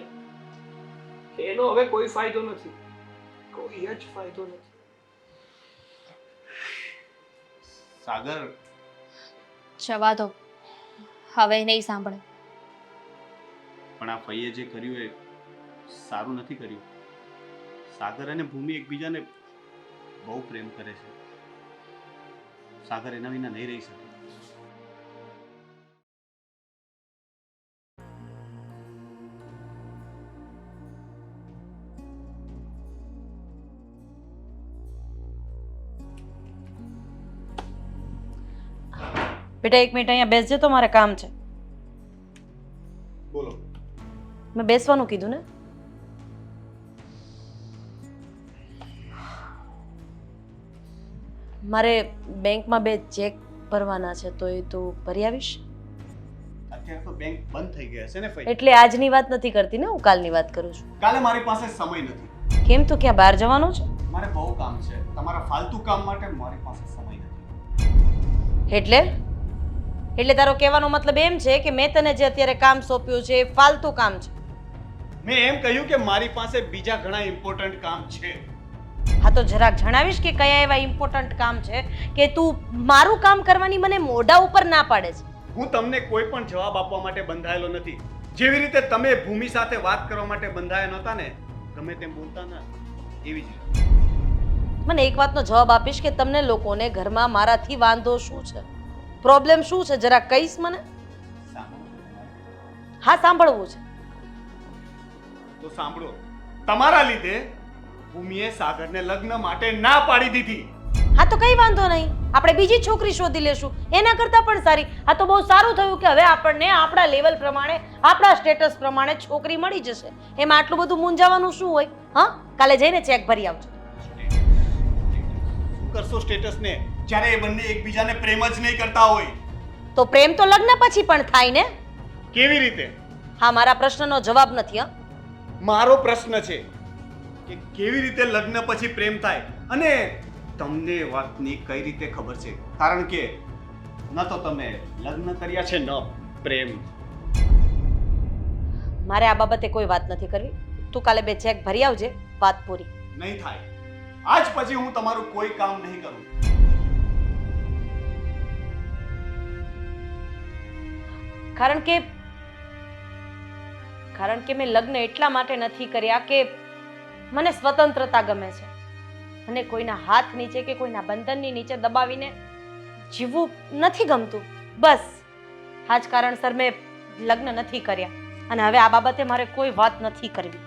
કે એનો હવે કોઈ ફાયદો નથી, કોઈ જ ફાયદો નથી. સાગર, જવા દો, હવે નહીં સાંભળે. પણ આ ફઈએ જે કર્યું એ સારું નથી કર્યું. સાગર અને ભૂમિ એકબીજાને બહુ પ્રેમ કરે છે. સાગર એના વિના નહીં રહી શકે. બેટા એક મિનિટ અહીંયા બેસજે, તો મારે કામ છે. બોલો. મેં બેસવાનું કીધું ને. મારે બેંકમાં 2 ચેક ભરવાના છે, તો એ તું ભરી આવીશ? અત્યારે તો બેંક બંધ થઈ ગયા છે ને ફઈ. એટલે આજની વાત નથી કરતી ને, હું કાલની વાત કરું છું. કાલે મારી પાસે સમય નથી. કેમ, તું ક્યાં બહાર જવાનું છે? મારે બહુ કામ છે. તમારા ફાલતુ કામ માટે મારી પાસે સમય નથી. એટલે તારો કહેવાનો મતલબ એમ છે કે મેં તને જે અત્યારે કામ સોંપ્યું છે એ ફાલતુ કામ છે? મેં એમ કહ્યું કે મારી પાસે બીજા ઘણા ઇમ્પોર્ટન્ટ કામ છે. હા, તો જરાક જણાવીશ કે કયા એવા ઇમ્પોર્ટન્ટ કામ છે કે તું મારું કામ કરવાની મને મોઢા ઉપર ના પાડે છે? હું તમને કોઈ પણ જવાબ આપવા માટે બંધાયેલો નથી. જેવી રીતે તમે ભૂમિ સાથે વાત કરવા માટે બંધાયા નહોતા ને, ગમે તેમ બોલતા ના, એવી જ રીતે. મને એક વાતનો જવાબ આપીશ કે તમને લોકોને ઘરમાં મારાથી વાંધો શું છે? પ્રોબ્લેમ શું છે? જરા કહીશ મને. હા, સાંભળવું છે. તો સાંભળો. તમારા લીધે ભૂમિએ સાગરને લગ્ન માટે ના પાડી દીધી. હા, તો કઈ વાંધો નહીં, આપણે બીજી છોકરી શોધી લેશું, એના કરતાં પણ સારી. આ તો બહુ સારું થયું કે હવે આપણને આપણા લેવલ પ્રમાણે, આપણા સ્ટેટસ પ્રમાણે છોકરી મળી જશે. એમાં આટલું બધું મૂંઝાવાનું શું હોય? હા, કાલે જઈને ચેક ભરી આવજો. શું કરશો સ્ટેટસને, જ્યારે એ બંને એકબીજાને પ્રેમ જ નહીં કરતા હોય? તો પ્રેમ તો લગ્ન પછી પણ થાય ને. કેવી રીતે? હા, મારા પ્રશ્નનો જવાબ નથી. હા, મારો પ્રશ્ન છે કે કેવી રીતે લગ્ન પછી પ્રેમ થાય? અને તમને વાતની કઈ રીતે ખબર છે? કારણ કે ન તો તમે લગ્ન કર્યા છે, ન પ્રેમ. મારે આ બાબતે કોઈ વાત નથી કરવી. તું કાલે 2 ચેક ભરી આવજે, વાત પૂરી. નહીં થાય. આજ પછી હું તમારું કોઈ કામ નહીં કરું. કારણ કે મેં લગ્ન એટલા માટે નથી કર્યા કે મને સ્વતંત્રતા ગમે છે, અને કોઈના હાથ નીચે કે કોઈના બંધનની નીચે દબાવીને જીવવું નથી ગમતું. બસ આ જ કારણસર મેં લગ્ન નથી કર્યા, અને હવે આ બાબતે મારે કોઈ વાત નથી કરવી.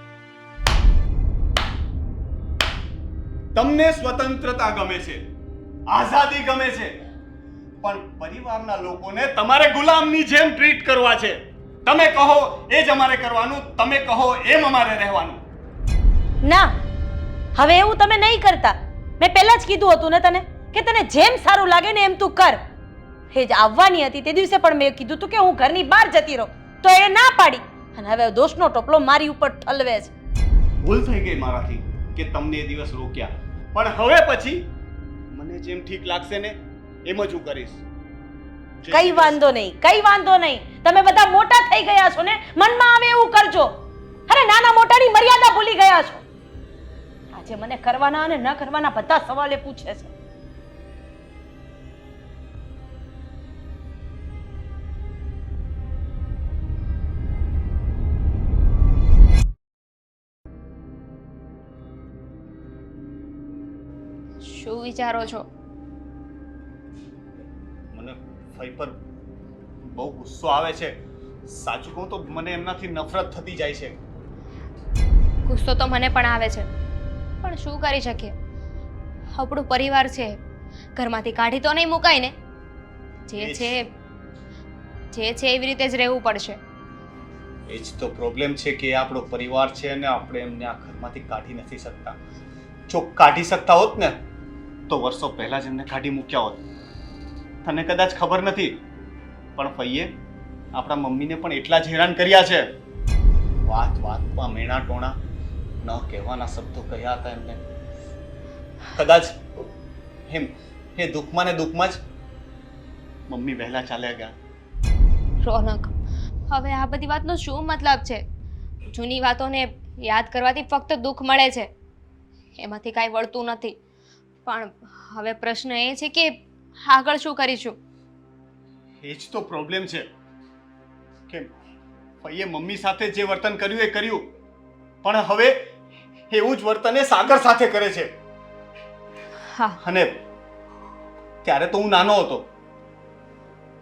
તમને સ્વતંત્રતા ગમે છે, આઝાદી ગમે છે, પણ પરિવારના લોકોને તમારે ગુલામની જેમ ટ્રીટ કરવા છે. તમે કહો એ જ અમારે કરવાનું, તમે કહો એમ અમારે રહેવાનું. ના, હવે એવું તમે નહીં કરતા. મેં પહેલા જ કીધું હતું ને તને કે તને જેમ સારું લાગે ને એમ તું કર. એ જ આવવાની હતી તે દિવસે પણ મેં કીધું હતું કે હું ઘરની બહાર જતી રહું, તો એ ના પાડી, અને હવે દોષનો ટોપલો મારી ઉપર ઠલવે છે. ભૂલ થઈ ગઈ મારાથી કે તમને એ દિવસ રોક્યા, પણ હવે પછી મને જેમ ઠીક લાગશે ને એમ જ હું કરીશ. કઈ વાંધો નહીં, કઈ વાંધો નહીં. તમે બધા મોટા થઈ ગયા છો ને, મનમાં આવે એવું કરજો. અરે નાના મોટાની મર્યાદા ભૂલી ગયા છો. આજે મને કરવાના અને ન કરવાના બધા સવાલે પૂછે છે. શું વિચારો છો? ફઈ પર બહુ ગુસ્સો આવે છે. સાચું કહું તો મને એમનાથી નફરત થતી જાય છે. ગુસ્સો તો મને પણ આવે છે, પણ શું કરી શકીએ? આપણું પરિવાર છે, ઘરમાંથી કાઢી તો નહીં મુકાય ને. જે છે એવી રીતે જ રહેવું પડશે. એ જ તો પ્રોબ્લેમ છે કે એ આપણો પરિવાર છે અને આપણે એમને આ ઘરમાંથી કાઢી નથી શકતા. જો કાઢી શકતા હોત ને તો વર્ષો પહેલા જ એમને કાઢી મૂક્યા હોત. તને કદાચ ખબર નથી, પણ ફઈએ આપણા મમ્મીને પણ એટલા જ હેરાન કર્યા છે. વાતમાં મેણા ટોણા ન કહેવાના શબ્દો કહ્યા હતા એમને. કદાચ એ દુઃખમાં ને દુઃખમાં જ મમ્મી વહેલા ચાલ્યા ગયા. રોનક, હવે આ બધી વાતનો શું મતલબ છે? જૂની વાતોને યાદ કરવાથી ફક્ત દુઃખ મળે છે, એમાંથી કાંઈ વળતું નથી. પણ હવે પ્રશ્ન એ છે કે આગળ શું કરીશું? એ જ તો પ્રોબ્લેમ છે કે ફઈએ મમ્મી સાથે જે વર્તન કર્યું એ કર્યું, પણ હવે એવું જ વર્તન એ સાગર સાથે કરે છે. હા, અને ત્યારે તો હું નાનો હતો,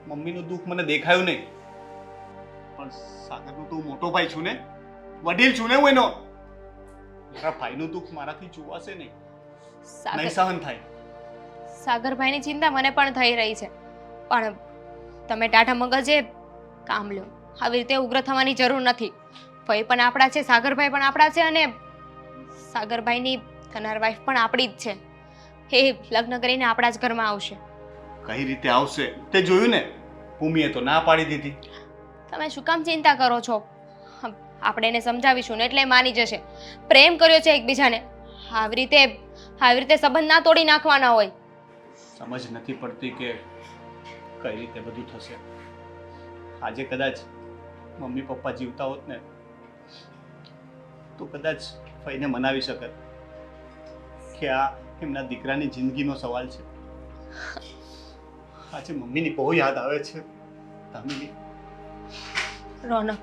મમ્મીનું દુઃખ મને દેખાયું નહીં, પણ સાગરનો તો હું મોટો ભાઈ છું ને, વડીલ છું ને હું એનો. મારા ભાઈનું દુઃખ મારાથી જોવાશે નહીં સહન થાય. સાગરભાઈની ચિંતા મને પણ થઈ રહી છે, પણ તમે ટાઢા મગજે કામ લો. આવી રીતે ઉગ્ર થવાની જરૂર નથી. ભાઈ પણ આપણા છે, સાગરભાઈ પણ આપણા છે, અને સાગરભાઈની થનાર વાઈફ પણ આપણી જ છે. એ લગ્ન કરીને આપણા જ ઘરમાં આવશે. કઈ રીતે આવશે તે જોયું ને. ભૂમિએ તો ના પાડી દીધી. તમે શું કામ ચિંતા કરો છો? આપણે એને સમજાવીશું ને એટલે એ માની જશે. પ્રેમ કર્યો છે એકબીજાને, આવી રીતે સંબંધ ના તોડી નાખવાના હોય. સમજ નથી પડતી કે કઈ રીતે બધું થશે. આજે કદાચ મમ્મી પપ્પા જીવતા હોત ને તો કદાચ ફઈને મનાવી શકત કે આ એમના દીકરાની જિંદગીનો સવાલ છે. આજે મમ્મીની બહુ યાદ આવે છે. તામીની રોનક,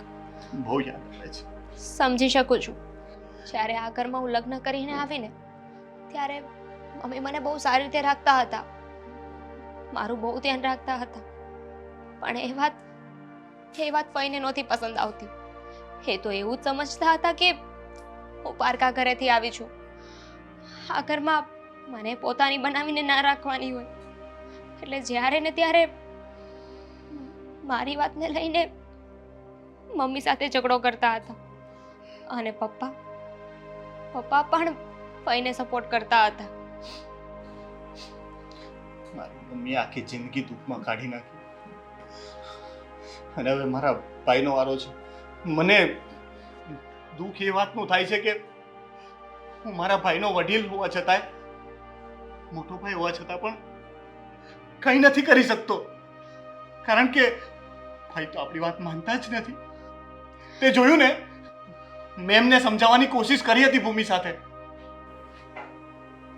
બહુ યાદ આવે છે. સમજી શકું છું. જ્યારે આ ઘરમાં હું લગ્ન કરીને આવીને ત્યારે મમ્મી મને બહુ સારી રીતે રાખતા હતા, મારું બહુ ધ્યાન રાખતા હતા. પણ એ વાત ફઈને નહોતી પસંદ આવતી. એ તો એવું જ સમજતા હતા કે હું પારકા ઘરેથી આવી છું, આ ઘરમાં મને પોતાની બનાવીને ના રાખવાની હોય. એટલે જ્યારે ને ત્યારે મારી વાતને લઈને મમ્મી સાથે ઝઘડો કરતા હતા, અને પપ્પા પણ ફઈને સપોર્ટ કરતા હતા. મારી મમ્મીએ આખી જિંદગી દુઃખમાં કાઢી નાખી, અને હવે મારા ભાઈનો વારો છે. મને દુઃખ એ વાતનું થાય છે કે હું મારા ભાઈનો વડીલ હોવા છતાંય, મોટો ભાઈ હોવા છતાં પણ કંઈ નથી કરી શકતો, કારણ કે ભાઈ તો આપણી વાત માનતા જ નથી. તે જોયું ને, મેં એમને સમજાવવાની કોશિશ કરી હતી ભૂમિ સાથે,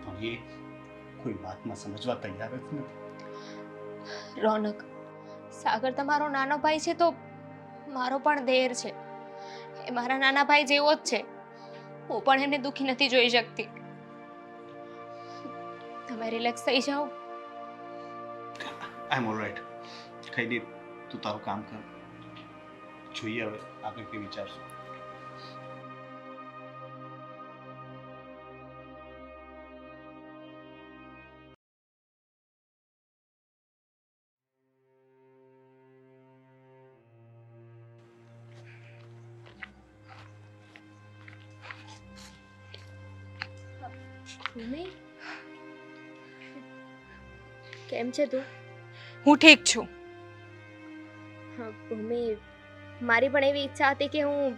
પણ એ કોઈ વાતમાં સમજવા તૈયાર જ નથી. રોનક, સાગર તમારો નાનો ભાઈ છે તો મારો પણ દેર છે. એ મારા નાના ભાઈ જેવો જ છે. હું પણ એમને દુઃખી નથી જોઈ શકતી. તમે રિલેક્સ થઈ જાઓ. આઈ એમ ઓલરાઈટ. કહી દે, તું તારું કામ કર. જોઈએ હવે આપણે કે વિચારશું. ભૂમિ, કેમ છે તું? હું ઠીક છું. હા ભૂમિ, મારી પણ એવી ઈચ્છા હતી કે હું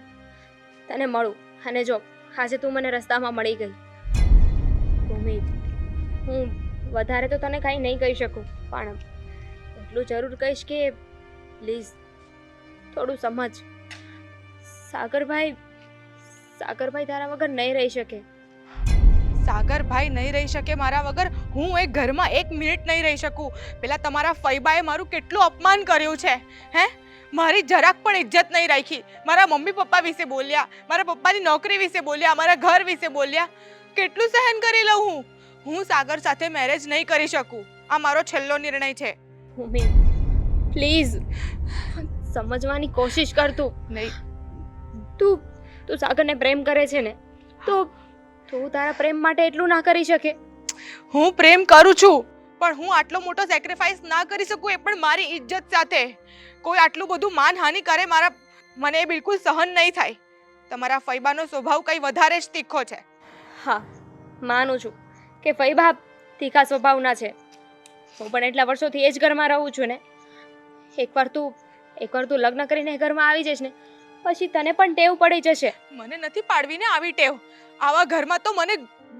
તને મળું, અને જો આજે તું મને રસ્તામાં મળી ગઈ. ભૂમિ, હું વધારે તો તને કાંઈ નહીં કહી શકું, પણ એટલું જરૂર કહીશ કે પ્લીઝ થોડું સમજ. સાગરભાઈ તારા વગર નહીં રહી શકે. સાગરભાઈ નહીં રહી શકે મારા વગર? હું એ ઘરમાં 1 મિનિટ નહીં રહી શકું. પેલા તમારા ફઈબાએ મારું કેટલું અપમાન કર્યું છે. મારી જરાક પણ ઇજ્જત નહીં રાખી. મારા મમ્મી પપ્પા વિશે બોલ્યા, મારા પપ્પાની નોકરી વિશે બોલ્યા, મારા ઘર વિશે બોલ્યા. કેટલું સહન કરી લઉં હું સાગર સાથે મેરેજ નહીં કરી શકું. આ મારો છેલ્લો નિર્ણય છે. ભૂમિ, પ્લીઝ સમજવાની કોશિશ કર તું. નહીં, તું તું સાગરને પ્રેમ કરે છે ને, તો તું તારા પ્રેમ માટે એટલું ના કરી શકે? હું પ્રેમ કરું છું, પણ હું આટલો મોટો સેક્રિફાઈસ ના કરી શકું, એ પણ મારી ઇજ્જત સાથે. કોઈ આટલું બધું માનહાનિ કરે મને એ બિલકુલ સહન નહીં થાય. તમારા ફૈબાનો સ્વભાવ કંઈ વધારે જ તીખો છે. હા, માનું છું કે ફૈબા તીખા સ્વભાવના છે. હું પણ એટલા વર્ષોથી એ જ ઘરમાં રહું છું ને. એકવાર તું લગ્ન કરીને એ ઘરમાં આવી જઈશ ને, પછી તને પણ ટેવ પડી જશે. મને નથી પાડવી ને આવી ટેવ. આવા ઘરમાં તો મને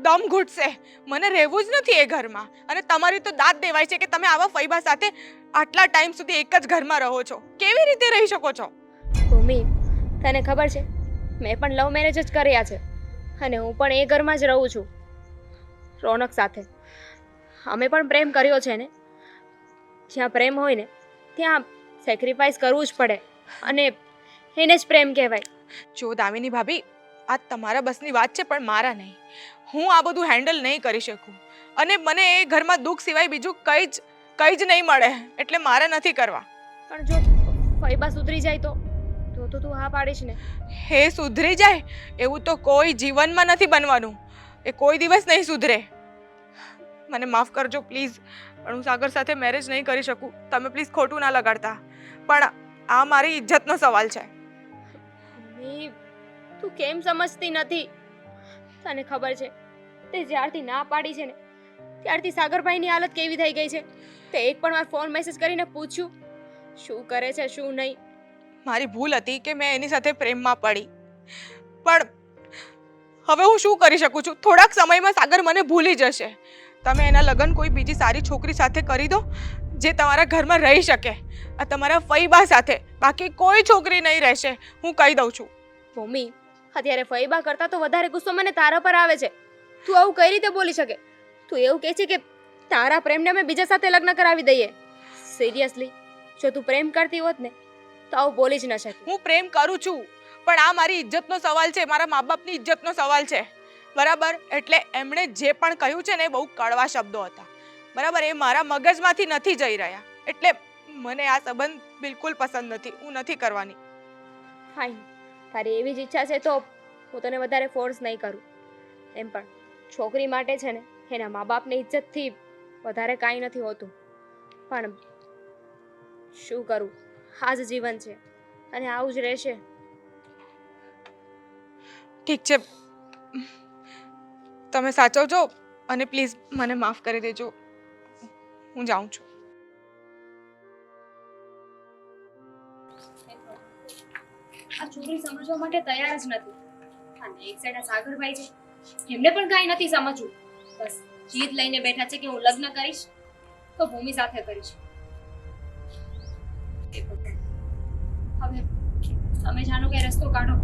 દમ ઘૂટશે. મને રહેવું જ નથી એ ઘરમાં. અને તમારી તો દાદ દેવાય છે કે તમે આવા ફૈબા સાથે આટલા ટાઈમ સુધી એક જ ઘરમાં રહો છો. કેવી રીતે રહી શકો છો? ભૂમિ, તને ખબર છે મેં પણ લવ મેરેજ જ કર્યા છે, અને હું પણ એ ઘરમાં જ રહું છું રોનક સાથે. અમે પણ પ્રેમ કર્યો છે ને. જ્યાં પ્રેમ હોય ને ત્યાં સેક્રિફાઈસ કરવું જ પડે, અને એને જ પ્રેમ કહેવાય. જો દામિની ભાભી, આ તમારા બસની વાત છે પણ મારા નહીં. હું આ બધું હેન્ડલ નહીં કરી શકું, અને મને એ ઘરમાં દુઃખ સિવાય બીજું કંઈ જ નહીં મળે, એટલે મારે નથી કરવા. પણ જો ફૈબા સુધરી જાય તો તું હા પાડીશ ને? હે સુધરી જાય એવું તો કોઈ જીવનમાં નથી બનવાનું. એ કોઈ દિવસ નહીં સુધરે. મને માફ કરજો પ્લીઝ, પણ હું સાગર સાથે મેરેજ નહીં કરી શકું. તમે પ્લીઝ ખોટું ના લગાડતા, પણ આ મારી ઇજ્જતનો સવાલ છે. ભૂમિ, તું કેમ સમજતી નથી? તને ખબર છે તે જ્યારથી ના પાડી છે ને ત્યારથી સાગરભાઈની હાલત કેવી થઈ ગઈ છે? તે એક પણ વાર ફોન મેસેજ કરીને પૂછ્યું શું કરે છે શું નહીં? મારી ભૂલ હતી કે મેં એની સાથે પ્રેમમાં પડી, પણ હવે હું શું કરી શકું છું? થોડાક સમયમાં સાગર મને ભૂલી જશે. તમે એના લગ્ન કોઈ બીજી સારી છોકરી સાથે કરી દો જે તમારા ઘરમાં રહી શકે, આ તમારા ફૈબા સાથે. બાકી કોઈ છોકરી નહીં રહેશે, હું કહી દઉં છું. ભૂમિ, અત્યારે ફૈબા કરતાં તો વધારે ગુસ્સો મને તારા પર આવે છે. તું આવું કઈ રીતે બોલી શકે? તું એવું કહે છે કે તારા પ્રેમને અમે બીજા સાથે લગ્ન કરાવી દઈએ? સિરિયસલી, જો તું પ્રેમ કરતી હોત ને તો આવું બોલી જ ન શકે. હું પ્રેમ કરું છું, પણ આ મારી ઇજ્જતનો સવાલ છે, મારા મા બાપની ઇજ્જતનો સવાલ છે. બરાબર? એટલે એમણે જે પણ કહ્યું છે ને એ બહુ કડવા શબ્દો હતા. બરાબર? એ મારા મગજમાંથી નથી જઈ રહ્યા. એટલે મને આ સંબંધ બિલકુલ પસંદ નથી. હું નથી કરવાની. ફાઇન, તારી એવી જ ઈચ્છા છે તો હું તને વધારે ફોર્સ નહીં કરું. એમ પણ છોકરી માટે છે ને એના મા બાપની ઇજ્જતથી વધારે કાંઈ નથી હોતું. પણ શું કરું, આ જ જીવન છે અને આવું જ રહેશે. ઠીક છે, તમે સાચવજો અને પ્લીઝ મને માફ કરી દેજો. હું જાઉં છું. આ છોકરી સમજવા માટે તૈયાર જ નથી. અને એક સાઈડ આ સાગરભાઈ છે, એમને પણ કાંઈ નથી સમજવું. બસ જીદ લઈને બેઠા છે કે હું લગ્ન કરીશ તો ભૂમિ સાથે કરીશ. હવે તમે જાણો કે રસ્તો કાઢો.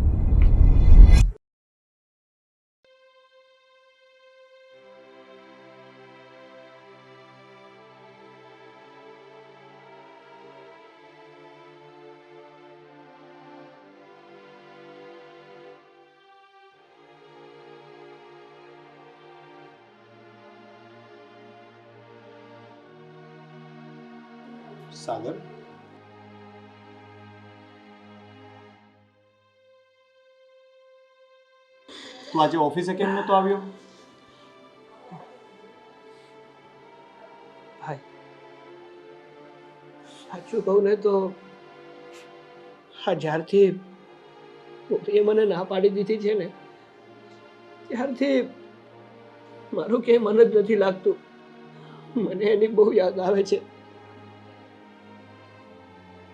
સાગર, તું આજે ઓફિસે કેમ નતો આવ્યો? ભાઈ, સાચું કહું ને તો જ્યારથી એ મને ના પાડી દીધી છે ને ત્યારથી મારું ક્યાંય મન જ નથી લાગતું. મને એની બહુ યાદ આવે છે.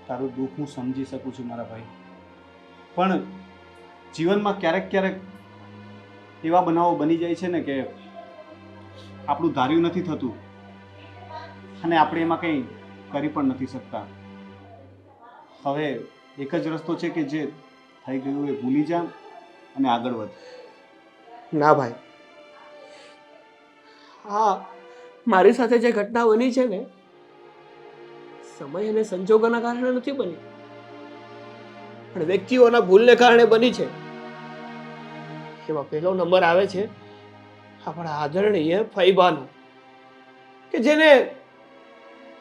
તારું દુઃખ હું સમજી શકું છું મારા ભાઈ, પણ જીવનમાં ક્યારેક ક્યારેક એવા બનાવો બની જાય છે ને કે આપણું ધાર્યું નથી થતું અને આપણે એમાં કંઈ કરી પણ નથી શકતા. હવે એક જ રસ્તો છે કે જે થઈ ગયું એ ભૂલી જા અને આગળ વધ. ના ભાઈ, હા, મારી સાથે જે ઘટના બની છે ને સમય અને સંજોગોના કારણે નથી બની, પણ વ્યક્તિઓના ભૂલને કારણે બની છે. એમાં પહેલો નંબર આવે છે આપણા આદરણીય ફૈબાનો, કે જેને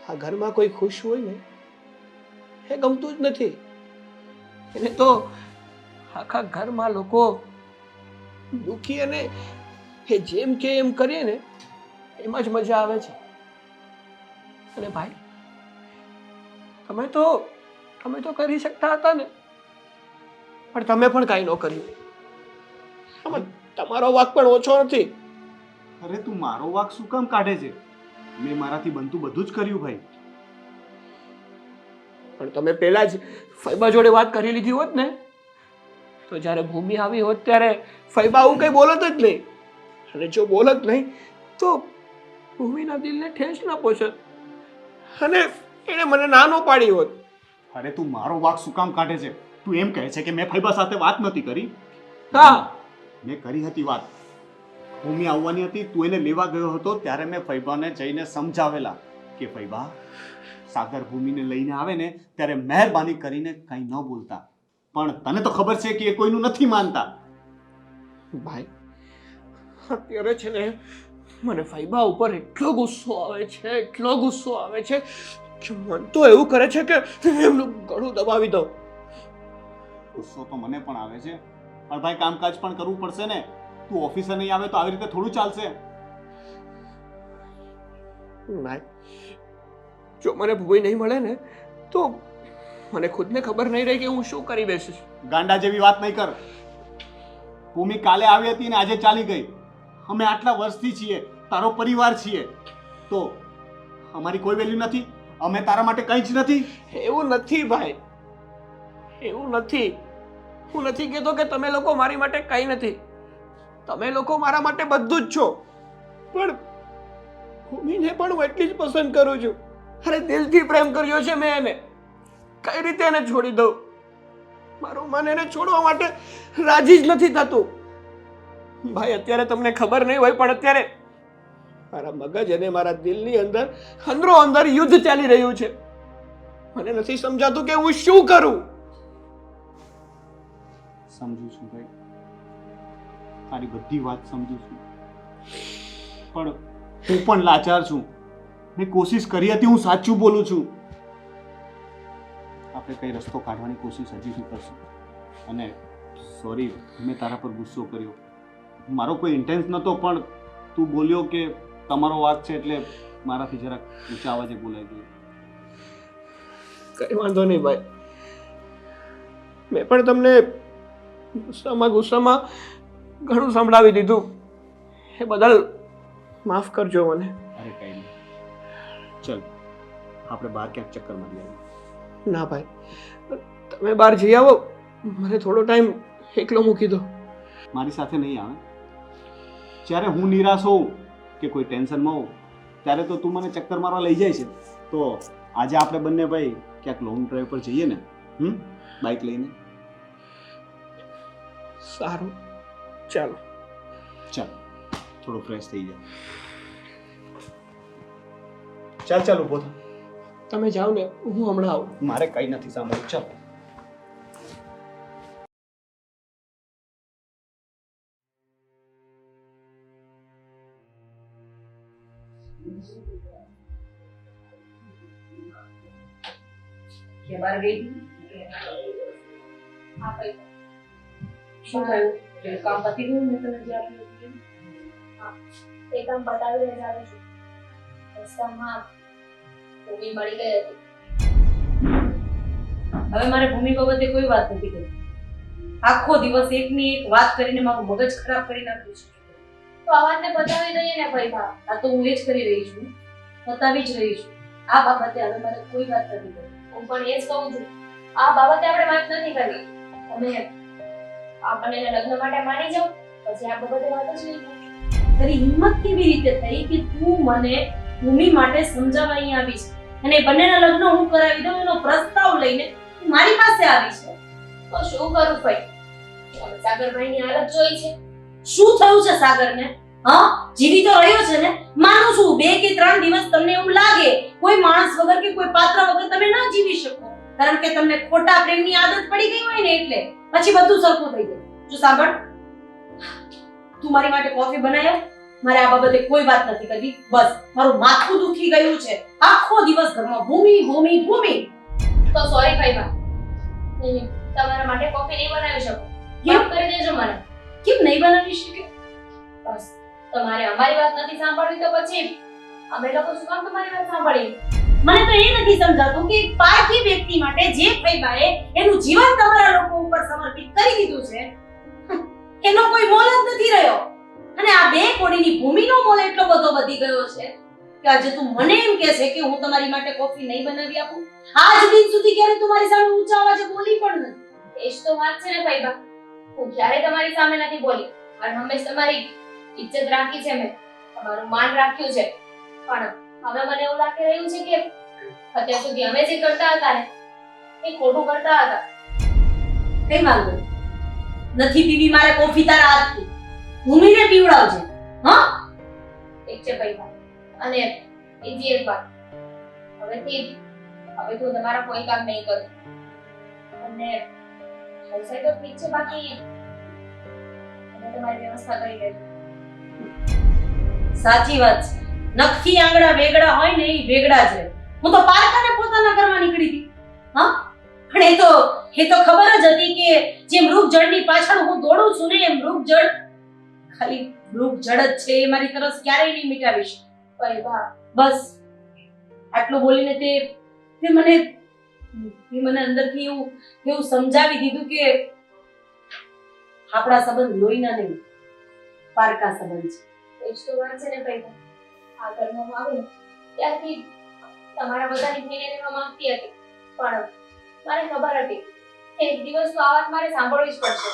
આ ઘરમાં કોઈ ખુશ હોય ને એ ગમતું જ નથી. એને તો આખા ઘરમાં લોકો દુખી અને એ જેમ કે એમ કરીએ ને એમાં જ મજા આવે છે. અને ભાઈ તમે તો કરી શકતા હતા ને, પણ તમે પણ કાંઈ ન કર્યું. આમાં તમારો વાંક પણ ઓછો નથી. અરે તું મારો વાંક શું કામ કાઢે છે? મેં મારાથી બનતું બધું જ કર્યું ભાઈ. પણ તમે પહેલા જ ફૈબા જોડે વાત કરી લીધી હોત ને, તો જ્યારે ભૂમિ આવી હોત ત્યારે ફૈબા આવું કઈ બોલત જ નહીં. અને જો બોલત નહીં તો ભૂમિના દિલને ઠેસ ના પહોંચત અને એને મને નાનો પાડી હોત. અરે તું મારો વાંક શું કામ કાઢે છે? તું એમ કહે છે કે મેં ફૈબા સાથે વાત નથી કરી? હા, મેં કરી હતી વાત. ભૂમિ આવવાની હતી, તું એને લેવા ગયો હતો ત્યારે મેં ફૈબાને જઈને સમજાવેલા કે ફૈબા, સાગર ભૂમિને લઈને આવે ને ત્યારે મહેરબાની કરીને કંઈ ન બોલતા. પણ તને તો ખબર છે કે એ કોઈનું નથી માનતા. ભાઈ અત્યારે છે ને મને ફૈબા ઉપર એટલો ગુસ્સો આવે છે કે મન તો એવું કરે છે કે એમનું ગળું દબાવી દઉં. ગુસ્સો તો મને પણ આવે છે, પણ ભાઈ કામકાજ પણ કરવું પડશે ને. તું ઓફિસે નહીં આવે તો આવી રીતે થોડું ચાલશે. ભાઈ જો મને ભૂમિ નહીં મળે ને તો મને ખુદને ખબર નહીં રહી કે હું શું કરી બેસીશ. ગાંડા જેવી વાત નહીં કર. ભૂમિ કાલે આવી હતી ને આજે ચાલી ગઈ. અમે આટલા વર્ષથી છીએ, તારો પરિવાર છીએ, તો અમારી કોઈ વેલ્યુ નથી? અમે તારા માટે કંઈ જ નથી? એવું નથી ભાઈ, એવું નથી. હું નથી કહેતો કે તમે લોકો મારી માટે કંઈ નથી. તમે લોકો મારા માટે બધું જ છો. પણ ભૂમિને પણ હું એટલી જ પસંદ કરું છું. અરે દિલથી પ્રેમ કર્યો છે મેં એને. કઈ રીતે એને છોડી દઉં? મારું મન એને છોડવા માટે રાજી જ નથી થતું. ભાઈ અત્યારે તમને ખબર નહીં હોય, પણ અત્યારે મારા મગજ અને મારા દિલની અંદર યુદ્ધ ચાલી રહ્યું છે. મને નથી સમજાતું કે હું શું કરું. સમજુ છું ભાઈ, તારી બધી વાત સમજુ છું, પણ હું પણ લાચાર છું. મેં કોશિશ કરી હતી, હું સાચું બોલું છું. આપણે કઈ રસ્તો કાઢવાની કોશિશ હજી કરશું. અને સોરી, મેં તારા પર ગુસ્સો કર્યો. મારો કોઈ ઇન્ટેન્સ નહોતો, પણ તું બોલ્યો કે તમારો વાંક છે એટલે મારાથી જરાક ઊંચા અવાજે બોલાઈ ગયું. કઈ વાંધો નહીં ભાઈ, મેં પણ તમને ગુસ્સામાં ઘણું સંભળાવી દીધું. એ બદલ માફ કરજો મને. અરે કઈ નહીં, ચલ આપણે બહાર ક્યાંક ચક્કર મારી આવીએ. ના ભાઈ, તમે બહાર જઈ આવો, મને થોડો ટાઈમ એકલો મૂકી દો. મારી સાથે નહીં આવે. જ્યારે હું નિરાશ હોઉં કે કોઈ ટેન્શનમાં હોઉં ત્યારે તો તું મને ચક્કર મારવા લઈ જાય છે. તો આજે આપણે બંને ભાઈ ક્યાંક લોંગ ડ્રાઈવ પર જઈએ ને, બાઇક લઈને. સારું, ચાલો. ચાલ, થોડો ફ્રેશ થઈ જાય. ચાલ ઊભો થા. તમે જાઓ ને, હું હમણાં આવું. મારે કંઈ નથી સાંભળ્યું. ચાલ. કે બાર ગઈ શું થયું? કે કામ પતી ગયું? મેં તને જે આપ્યું હતું એ કામ બતાવીને જ આવી છું. રસ્તામાં ભૂમિ મળી ગઈ હતી. હવે મારે ભૂમિ બાબતે કોઈ વાત નથી કરી. આખો દિવસ એકની એક વાત કરીને મારું મગજ ખરાબ કરી નાખ્યું છે. તો આ વાતને બતાવી દઈએ ને ભાઈ બા. આ તો હું એ જ કરી રહી છું, બતાવી જ રહી છું. આ બાબતે હવે મારે કોઈ વાત નથી કરી. હું પણ એ જ કહું છું, આ બાબતે આપણે વાત નથી કરી. તમે આપણને લગ્ન માટે માની જાઓ, પછી આ બાબતે વાત જ નહીં કરો. તારી હિંમત કેવી રીતે થઈ કે તું મને ભૂમિ માટે સમજાવવા અહીં આવી છે અને એ બંનેના લગ્ન હું કરાવી દઉં એનો પ્રસ્તાવ લઈને તું મારી પાસે આવી છે? તો શું કરું ભાઈ? હવે સાગરભાઈની હાલત જોઈ છે. શું થયું છે સાગરને? હા, જીવી તો રહ્યો છે ને. માનું છું 2 કે 3 દિવસ તમને એવું લાગે કોઈ માણસ વગર કે કોઈ પાત્ર વગર તમે ના જીવી શકો, કારણ કે તમને ખોટા પ્રેમની આદત પડી ગઈ હોય ને, એટલે પછી બધું સરખું થઈ જાય. જો સાંભળ, તું મારી માટે કોફી બનાવ્યો. મારે આ બાબતે કોઈ વાત નથી કરવી. બસ મારું માથું દુખી ગયું છે. આખો દિવસ ઘરમાં ભૂમિ ભૂમિ ભૂમિ. તો સોરી ભાઈબા, નહીં તમારા માટે કોફી નહીં બનાવી શકું. માફ કરી દેજો મને. કેમ નહીં બનાવી શકે? બસ તમારે અમારી વાત નથી સાંભળવી તો પછી અમે લોકો શું કામ તમારી વાત સાંભળીએ? મને તો એ નથી સમજાતું કે પારકી વ્યક્તિ માટે જે ફૈબાએ એનું જીવન તમારા લોકો ઉપર સમર્પિત કરી દીધું છે, એનો કોઈ મોલ જ નથી રહ્યો. અને આ બે કોડીની ભૂમિનો મોલ એટલો બધો વધી ગયો છે કે આજે તું મને એમ કહે છે કે હું તમારી માટે કોફી નહીં બનાવી આપું? આજ દિન સુધી ક્યારે તું મારી સામે ઊંચા અવાજે બોલી પણ નથી. એ જ તો વાત છે ને ભાઈબા, હું ક્યારે તમારી સામે નથી બોલી અને હંમેશા તમારી ઇજ્જત રાખી છે, મેં તમારું માન રાખ્યું છે. પણ હવે મને એવું લાગી રહ્યું છે કે અત્યાર સુધી અમે જે કરતા હતા ને એ ખોટું કરતા હતા. કઈ વાંધો નહીં. નથી પીવી મારે કોફી તારા હાથથી, ભૂમિને પીવડાવજે. હા, ઠીક છે ભાઈબા. અને બીજી એક વાત, હવે તો તમારા કોઈ કામ નહીં કરું અને પૈસા તો ઠીક છે, બાકી અમે તમારી વ્યવસ્થા કરી દેજો. સાચી વાત છે. નખથી આંગળા વેગડા હોય ને એ વેગડા જ રહે. હું તો પારકાને પોતાના ઘરમાં નીકળી હતી. હા, પણ એ તો ખબર જ હતી કે જે મૃગજળની પાછળ હું દોડું છું ને એ મૃગજળ ખાલી મૃગજળ જ છે. એ મારી તરસ ક્યારેય નહીં મિટાવીશ. ભાઈબા, બસ આટલું બોલીને તે મને અંદરથી એવું સમજાવી દીધું કે આપણા સંબંધ લોહીના નહીં, પારકા સંબંધ છે. એ જ તો વાત છે ને ભાઈબા. આ ઘરમાં હું આવું ને ત્યારથી તમારા બધાની થઈને રહેવા માંગતી હતી, પણ મને ખબર હતી એક દિવસ તો આ વાત મારે સાંભળવી જ પડશે.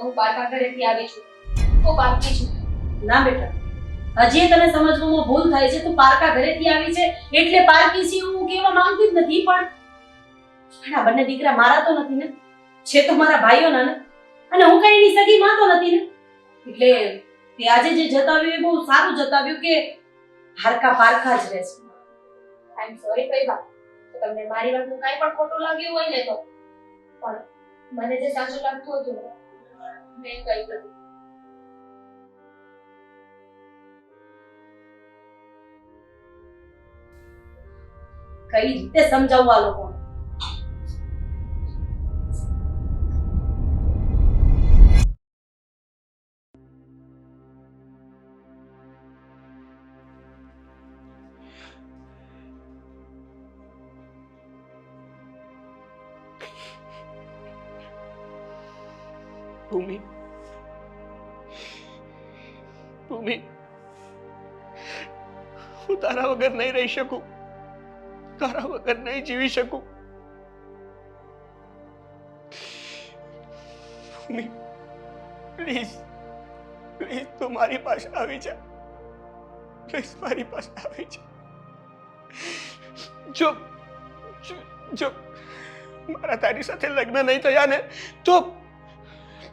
હું પારકા ઘરેથી આવી છું, હું પારકી છું. ના બેટા, હજી તને સમજવામાં ભૂલ થાય છે. તું પારકા ઘરેથી આવી છે એટલે પારકી છે હું કહેવા માંગતી જ નથી, પણ આ બંને દીકરા મારા તો નથી ને, છે તો મારા ભાઈઓના ને, અને હું કઈ એની સગી માં તો નથી ને. એટલે તે આજે જે જતાવ્યું એ બહુ સારું જતાવ્યું કે હારકા પારકા જ રહેશે. આઈ એમ સોરી ભાઈબા, તો તમને મારી વાતનું કાંઈ પણ ખોટું લાગ્યું હોય ને તો, પણ મને જે સાચું લાગતું હતું ને મેં કહી દીધું. કઈ રીતે સમજાવવું આ લોકોને? ભૂમિ, હું તારા વગર નહીં રહી શકું, તારા વગર નહીં જીવી શકું. ભૂમિ, પ્લીઝ તું મારી પાસે આવી જા. પ્લીઝ મારી પાસે આવી જા. જો મારા તારી સાથે લગ્ન નહીં થયા ને તો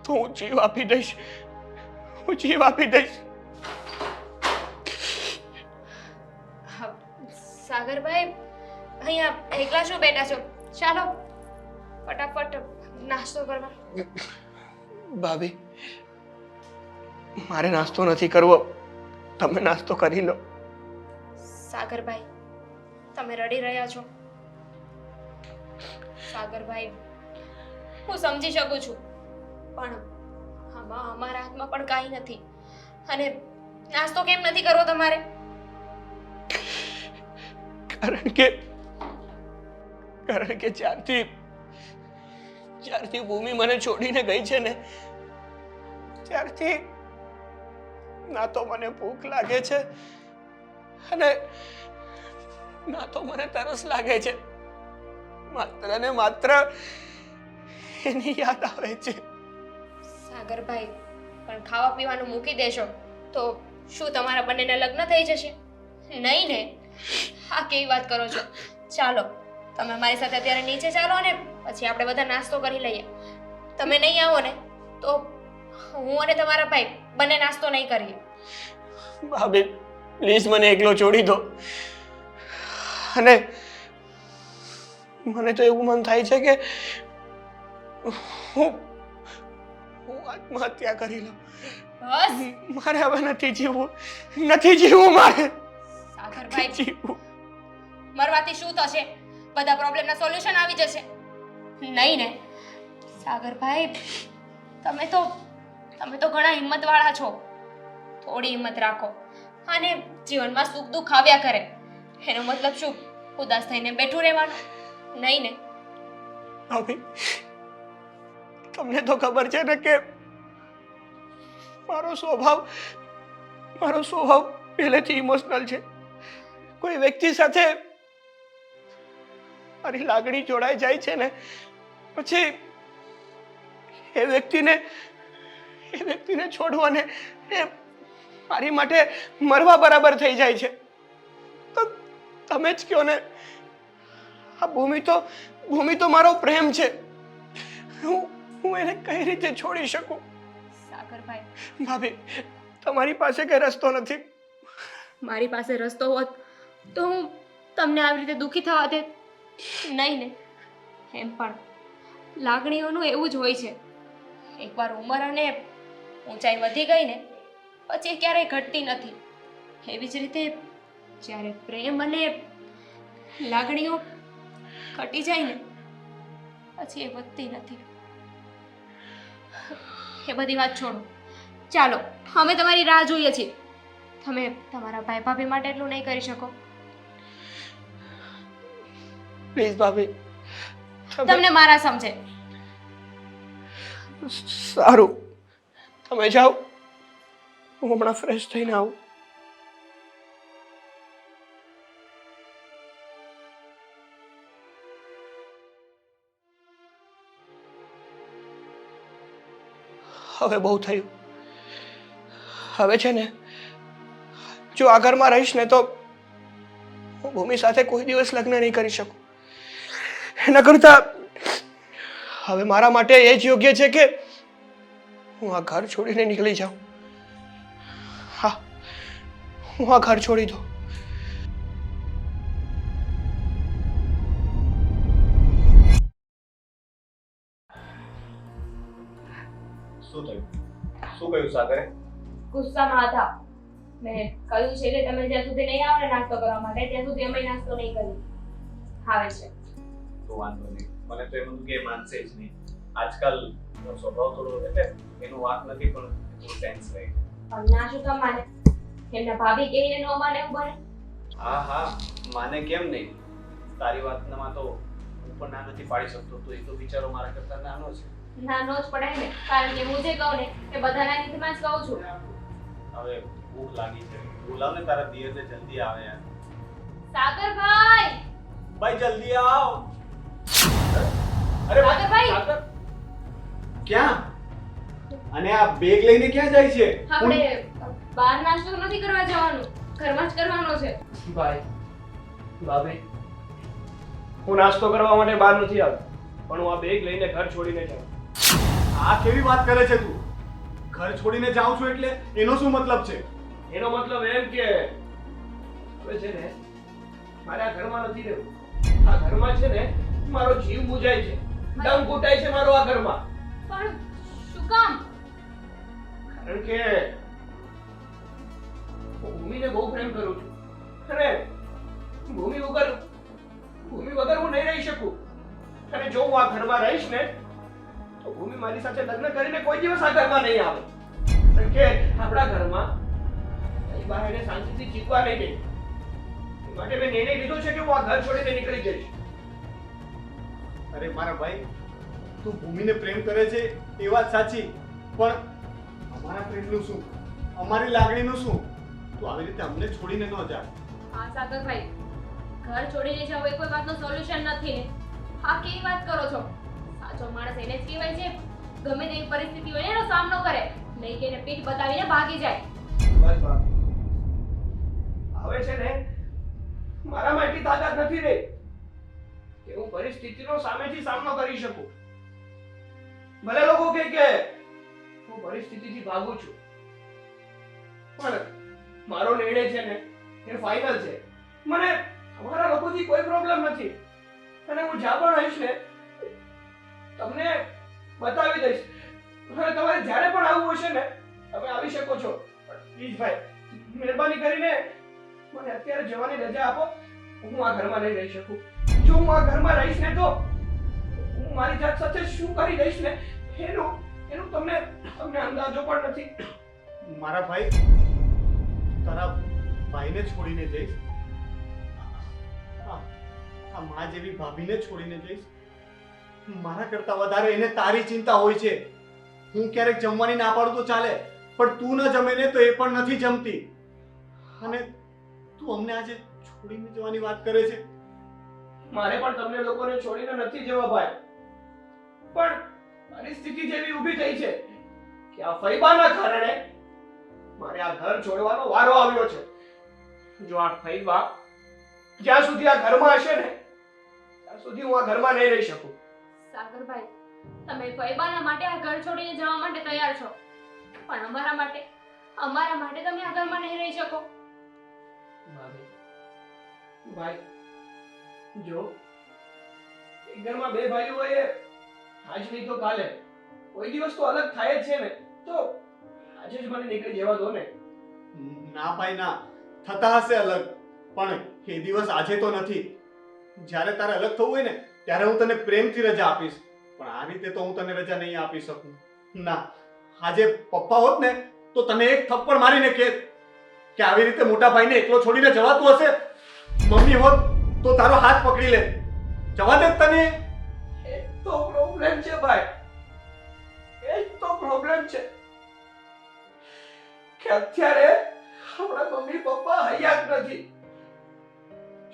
હું જીવ આપી દઈશ. સાગરભાઈ, અહીંયા એકલા શું બેઠા છો? ચાલો ફટાફટ નાસ્તો કરવા. ભાભી, મારે નાસ્તો નથી કરવો, તમે નાસ્તો કરી લો. સાગરભાઈ, તમે રડી રહ્યા છો. સાગરભાઈ, હું સમજી શકું છું, પણ આમાં અમારા હાથમાં પણ કાંઈ નથી. અને નાસ્તો કેમ નથી કરવો તમારે? કારણ કે જ્યારથી ભૂમિ મને છોડીને ગઈ છે ને ત્યારથી ના તો મને ભૂખ લાગે છે અને ના તો મને તરસ લાગે છે. માત્ર ને માત્ર એની યાદ આવે છે. સાગરભાઈ, પણ ખાવા પીવાનું મૂકી દેશો તો શું તમારા બંનેના લગ્ન થઈ જશે? નહીં ને? હા, કેવી વાત કરો છો? ચાલો તમે મારી સાથે અત્યારે નીચે ચાલો ને પછી આપણે બધા નાસ્તો કરી લઈએ. તમે નહીં આવો ને તો હું અને તમારા ભાઈ બંને નાસ્તો નહીં કરીએ. ભાભી, પ્લીઝ મને એકલો છોડી દો. અને મને તો એવું મન થાય છે કે હું આત્મહત્યા કરી લઉં. બસ મારે હવે નથી જીવવું મારે. સાગરભાઈ, જીવવું. મરવાથી શું થશે? બધા પ્રોબ્લેમના સોલ્યુશન આવી જશે. નહીં ને સાગરભાઈ, તમે તો ઘણા હિંમતવાળા છો. થોડી હિંમત રાખો અને જીવનમાં સુખ દુઃખ આવ્યા કરે. એનો મતલબ શું ઉદાસ થઈને બેઠું રહેવાનું? નહીં ને. ભાભી, તમને તો ખબર છે ને કે મારો સ્વભાવ પહેલેથી ઇમોશનલ છે. કોઈ વ્યક્તિ સાથે મારી લાગણી જોડાઈ જાય છે ને પછી એ વ્યક્તિને છોડવાને એ મારી માટે મરવા બરાબર થઈ જાય છે. તો તમે જ કહો ને, આ ભૂમિ તો મારો પ્રેમ છે. હું એને કઈ રીતે છોડી શકું? સાગરભાઈ, ભાભી, તમારી પાસે કઈ રસ્તો નથી? મારી પાસે રસ્તો હોત તો હું તમને આવી રીતે દુઃખી થવા દે. નહીં ને. એમ પણ લાગણીઓનું એવું જ હોય છે. એકવાર ઉંમર અને ઊંચાઈ વધી ગઈ ને પછી ક્યારેય ઘટતી નથી. એવી જ રીતે જ્યારે પ્રેમ અને લાગણીઓ ઘટી જાય ને પછી એ વધતી નથી. એ બધી વાત છોડો, ચાલો અમે તમારી રાહ જોઈએ છીએ. તમે તમારા ભાઈ ભાભી માટે એટલું નહીં કરી શકો? પ્લીઝ ભાભી, તમને મારા સમજે. સારું, તમે જાઓ, હું હમણાં ફ્રેશ થઈને આવું. હવે બહુ થયું. હવે છે ને, જો આ ઘરમાં રહીશ ને તો હું ભૂમિ સાથે કોઈ દિવસ લગ્ન નહીં કરી શકું. એના કરતા હવે મારા માટે એ જ યોગ્ય છે કે હું આ ઘર છોડીને નીકળી જાઉં. હા, હું આ ઘર છોડી દઉં. શું થયું? શું કહ્યું સાગરે? ગુસ્સામાં હતા. મેં કહ્યું છે કે તમે જ્યાં સુધી નહીં આવો ને નાસ્તો કરવા માટે ત્યાં સુધી અમે નાસ્તો નહીં કરી. આવે છે તો વાંધો નહીં, મને તો એમ હતું કે માનશે જ નહીં. આજકાલ એનો સ્વભાવ થોડો એટલે એનું વાત નથી પણ થોડું ટેન્સ રહે. પણ ના શું કામ માને? એમના ભાભી કહીને ન માને એવું બને? હા, માને કેમ નહીં? તારી વાતમાં તો હું પણ ના નથી પાડી શકતો. તો એ તો બિચારો મારા કરતા નાનો છે. નાનો જ પડે ને, કારણ કે હું જે કહું ને એ બધાના હિતમાં જ કહું છું. હવે ભૂખ લાગી છે, બોલાવ ને તારા દિયરને જલ્દી આવે યાર. સાગરભાઈ, ભાઈ જલ્દી આવ. અરે સાગરભાઈ! સાગર ક્યાં? અને આ બેગ લઈને ક્યાં જાય છે? આપણે બહાર નાસ્તો નથી કરવા જવાનું, ઘરમાં જ કરવાનો છે. ભાઈ, ભાભી, હું નાસ્તો કરવા માટે બહાર નથી આવ્યો, પણ હું આ બેગ લઈને ઘર છોડીને જાઉં. આ કેવી વાત કરે છે તું? ઘર છોડીને જાઉં છું એટલે એનો શું મતલબ છે? એનો મતલબ એમ કે હવે છે ને મારે આ ઘરમાં નથી રહેવું. આ ઘરમાં છે ને મારો જીવ બુજાય છે, દમ ઘૂંટાય છે મારો આ ઘરમાં. પણ શું કામ? કારણ કે હું ભૂમિને બહુ પ્રેમ કરું છું અને ભૂમિ વગર હું નહીં રહી શકું. અને જો હું આ ઘરમાં રહીશ ને તો ભૂમિ મારી સાથે લગ્ન કરીને કોઈ દિવસ આ ઘરમાં નહીં આવે. કારણ કે આપણા ઘરમાં એ બહાર એને શાંતિથી જીવવા નહીં દે. એ માટે મેં નિર્ણય લીધો છે કે હું આ ઘર છોડીને નીકળી જઈશ. અરે મારા ભાઈ, તું ભૂમિને પ્રેમ કરે છે એ વાત સાચી, પણ અમારા પ્રેમનું શું? અમારી લાગણીનું શું? તું આવી રીતે અમને છોડીને ન જા. હા સાગરભાઈ, ઘર છોડીને જાવ એ કોઈ વાતનો સોલ્યુશન નથી ને. હા, કેવી વાત કરો છો? સાચો માણસ એને જ કહેવાય છે ગમે તેવી પરિસ્થિતિ હોય એનો સામનો કરે, નહીં કે એને પીઠ બતાવીને ભાગી જાય. બસ બાપ. હવે છે ને મારામાં એટલી તાકાત નથી રહી કે હું પરિસ્થિતિનો સામેથી સામનો કરી શકું. ભલે લોકો કહે કે હું પરિસ્થિતિથી ભાગું છું, પણ મારો નિર્ણય છે ને એ ફાઇનલ છે. મને અમારા લોકોથી કોઈ પ્રોબ્લેમ નથી અને હું જ્યાં પણ રહીશ ને તમને બતાવી દઈશ. અને તમારે જ્યારે પણ આવવું હશે ને તમે આવી શકો છો. પ્લીઝ ભાઈ, મહેરબાની કરીને મને અત્યારે જવાની રજા આપો. હું આ ઘરમાં નહીં રહી શકું. જો હું હું આ ઘરમાં રહીશ ને તો હું મારી જાત સાથે શું કરી દઈશ ને એનું તમને અંદાજો પણ નથી. મારા ભાઈ, તારા ભાઈને છોડીને જઈશ? આ માં જેવી ભાભીને છોડીને જઈશ? મારા કરતા વધારે એને તારી ચિંતા હોય છે. હું ક્યારેક જમવાની ના પાડું તો ચાલે, પણ તું ન જમે ને તો એ પણ નથી જમતી. અને તું અમને આજે છોડીને જવાની વાત કરે છે. મારે પણ તમને લોકોને છોડીને નથી જવા ભાઈ, પણ પરિસ્થિતિ જેવી ઊભી થઈ છે કે આ ફૈબાના કારણે મારે આ ઘર છોડવાનો વારો આવ્યો છે. જો આ ફૈબા જ્યાં સુધી આ ઘરમાં હશે ને ત્યાં સુધી હું આ ઘરમાં નહીં રહી શકું. સાગરભાઈ, તમે ફૈબાના માટે આ ઘર છોડીને જવા માટે તૈયાર છો, પણ અમારા માટે તમે આ ઘરમાં નહીં રહી શકો. ભાઈ, જો એક ઘરમાં બે ભાઈઓ હોય, આજ નહીં તો કાલે કોઈ દિવસ તો અલગ થાય જ છે ને, તો આજે જ મને નીકળી જવા દો ને. ના ભાઈ ના, થતા હશે અલગ, પણ એ દિવસ આજે તો નથી. જ્યારે તારે અલગ થવું હોય ને ત્યારે હું તને પ્રેમથી રજા આપીશ, પણ આ રીતે તો હું તને રજા નહીં આપી શકું. ના, આજે પપ્પા હોત ને તો તને એક થપ્પડ મારીને કે આવી રીતે મોટા ભાઈને એકલો છોડીને જવાતું હશે. મમ્મી હોત તો તારો હાથ પકડી લે, જવા દે તને. એ તો પ્રોબ્લેમ છે ભાઈ, એ તો પ્રોબ્લેમ છે કે અત્યારે આપણા મમ્મી પપ્પા હયાત નથી.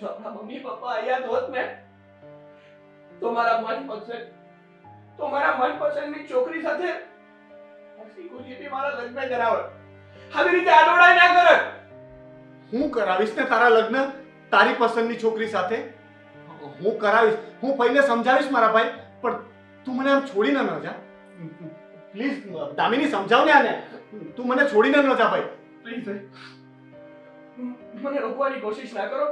જો આપણા મમ્મી પપ્પા હયાત હોત ને તો મારા મનપસંદની છોકરી સાથે હસી ખુશીથી મારા લગ્ન કરાવત. આવી રીતે આડોડાઈ ના કરત. હું કરાવીશ ને તારા લગ્ન તારી પસંદની છોકરી સાથે? હું કરાવીશ, હું પહેલે સમજાવીશ મારા ભાઈ, પણ તું મને આમ છોડીને ન જા પ્લીઝ. દામિની, સમજાવ ને આને. તું મને છોડીને ન જા ભાઈ, પ્લીઝ. મને રોકવાની કોશિશ ના કરો.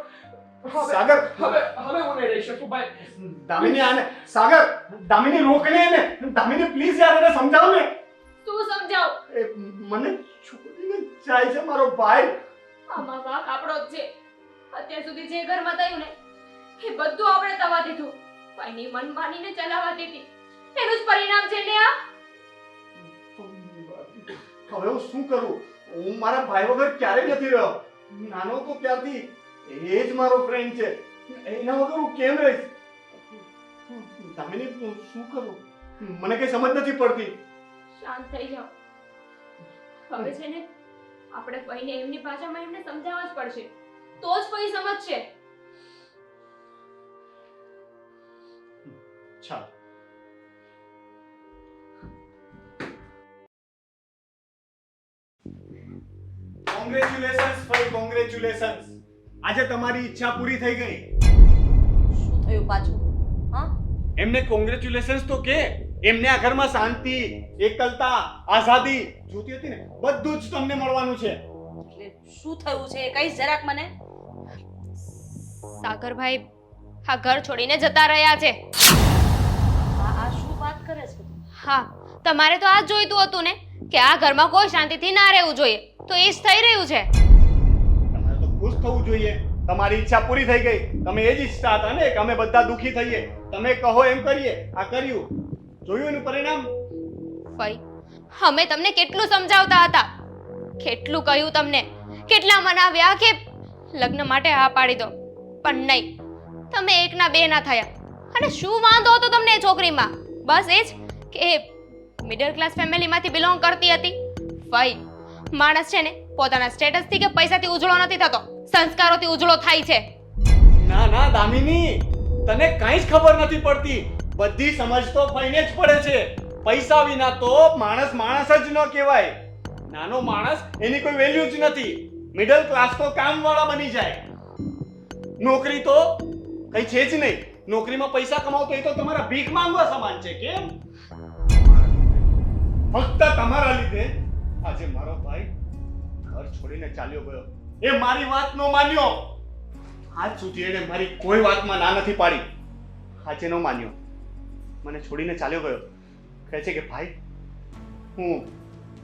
સાગર, હવે હું નહીં રહી શકું ભાઈ. દામિની, આને સાગર, દામિની રોકને એને. દામિની પ્લીઝ યાર, એને સમજાવ ને. તું સમજાવ. મને છોડીને જાય છે મારો ભાઈ. આમાં વાંક આપણો જ છે. અત્યાર સુધી જે ઘરમાં થયું ને એ બધું આપણે થવા દીધું, ભાઈની મનમાનીને ચલાવવા દીધી, એનું જ પરિણામ છે ને આ. હવે હું શું કરું? હું મારા ભાઈ વગર ક્યારેય નથી રહ્યો. નાનો તો ત્યારથી એ જ મારો ફ્રેન્ડ છે, એના વગર હું કેમ રહીશ? દામિની, હું શું કરું? મને કઈ સમજ નથી પડતી. શાંત થઈ જાઓ. હવે છે ને આપણે ભાઈને એમની ભાષામાં એમને સમજાવવા જ પડશે, તો જ ભાઈ સમજશે. ચાલ. કોંગ્રેચ્યુલેશન્સ ભાઈ, કોંગ્રેચ્યુલેશન્સ. આજે તમારી ઈચ્છા પૂરી થઈ ગઈ. શું થયું પાછું? હા, એમને કોંગ્રેચ્યુલેશન્સ તો કે એમને આ ઘરમાં શાંતિ, એકલતા, આઝાદી જોતી હતી ને, બધું જ તમને મળવાનું છે. એટલે શું થયું છે એ કઈ જરાક મને. સાગરભાઈ આ ઘર છોડીને જતા રહ્યા છે. આ શું વાત કરે છે? હા, તમારે તો આ જ જોઈતું હતું ને કે આ ઘરમાં કોઈ શાંતિથી ના રહેવું જોઈએ, તો એ જ થઈ રહ્યું છે. તમારે તો ખુશ થવું જોઈએ. તમારી ઈચ્છા પૂરી થઈ ગઈ. તમે એ જ ઈચ્છતા હતા ને કે અમે બધા દુખી થઈએ, તમે કહો એમ કરીએ. આ કર્યું, જોયું એનું પરિણામ. ભાઈ, અમે તમને કેટલું સમજાવતા હતા, કેટલું કહ્યું તમને, કેટલા મનાવ્યા કે લગ્ન માટે હા પાડી દો, પણ નહીં. તમે એકના બે ના થયા. અને શું વાંધો હતો તમને એ છોકરીમાં? બસ એ જ કે મિડલ ક્લાસ ફેમિલીમાંથી બિલોંગ કરતી હતી. ભાઈ, માણસ છે ને પોતાના સ્ટેટસથી કે પૈસાથી ઉજળો નથી થતો, સંસ્કારોથી ઉજળો થાય છે. ના ના દામિની, તને કાંઈ જ ખબર નથી પડતી. બધી સમજ તો ભાઈને જ પડે છે. પૈસા વિના તો માણસ માણસ જ ન કહેવાય. નાનો માણસ એની કોઈ વેલ્યુ જ નથી. મિડલ ક્લાસ તો કામવાળા બની જાય. નોકરી તો કઈ છે જ નહીં. નોકરીમાં પૈસા કમાવો તો એ તો તમારા ભીખ માંગવા સમાન છે. કેમ? ફક્ત તમારા લીધે આજે મારો ભાઈ ઘર છોડીને ચાલ્યો ગયો. એ મારી વાત નો માન્યો. આજ સુધી એને મારી કોઈ વાતમાં ના નથી પાડી. આજે નો માન્યો, મને છોડીને ચાલ્યો ગયો. કહે છે કે ભાઈ, હું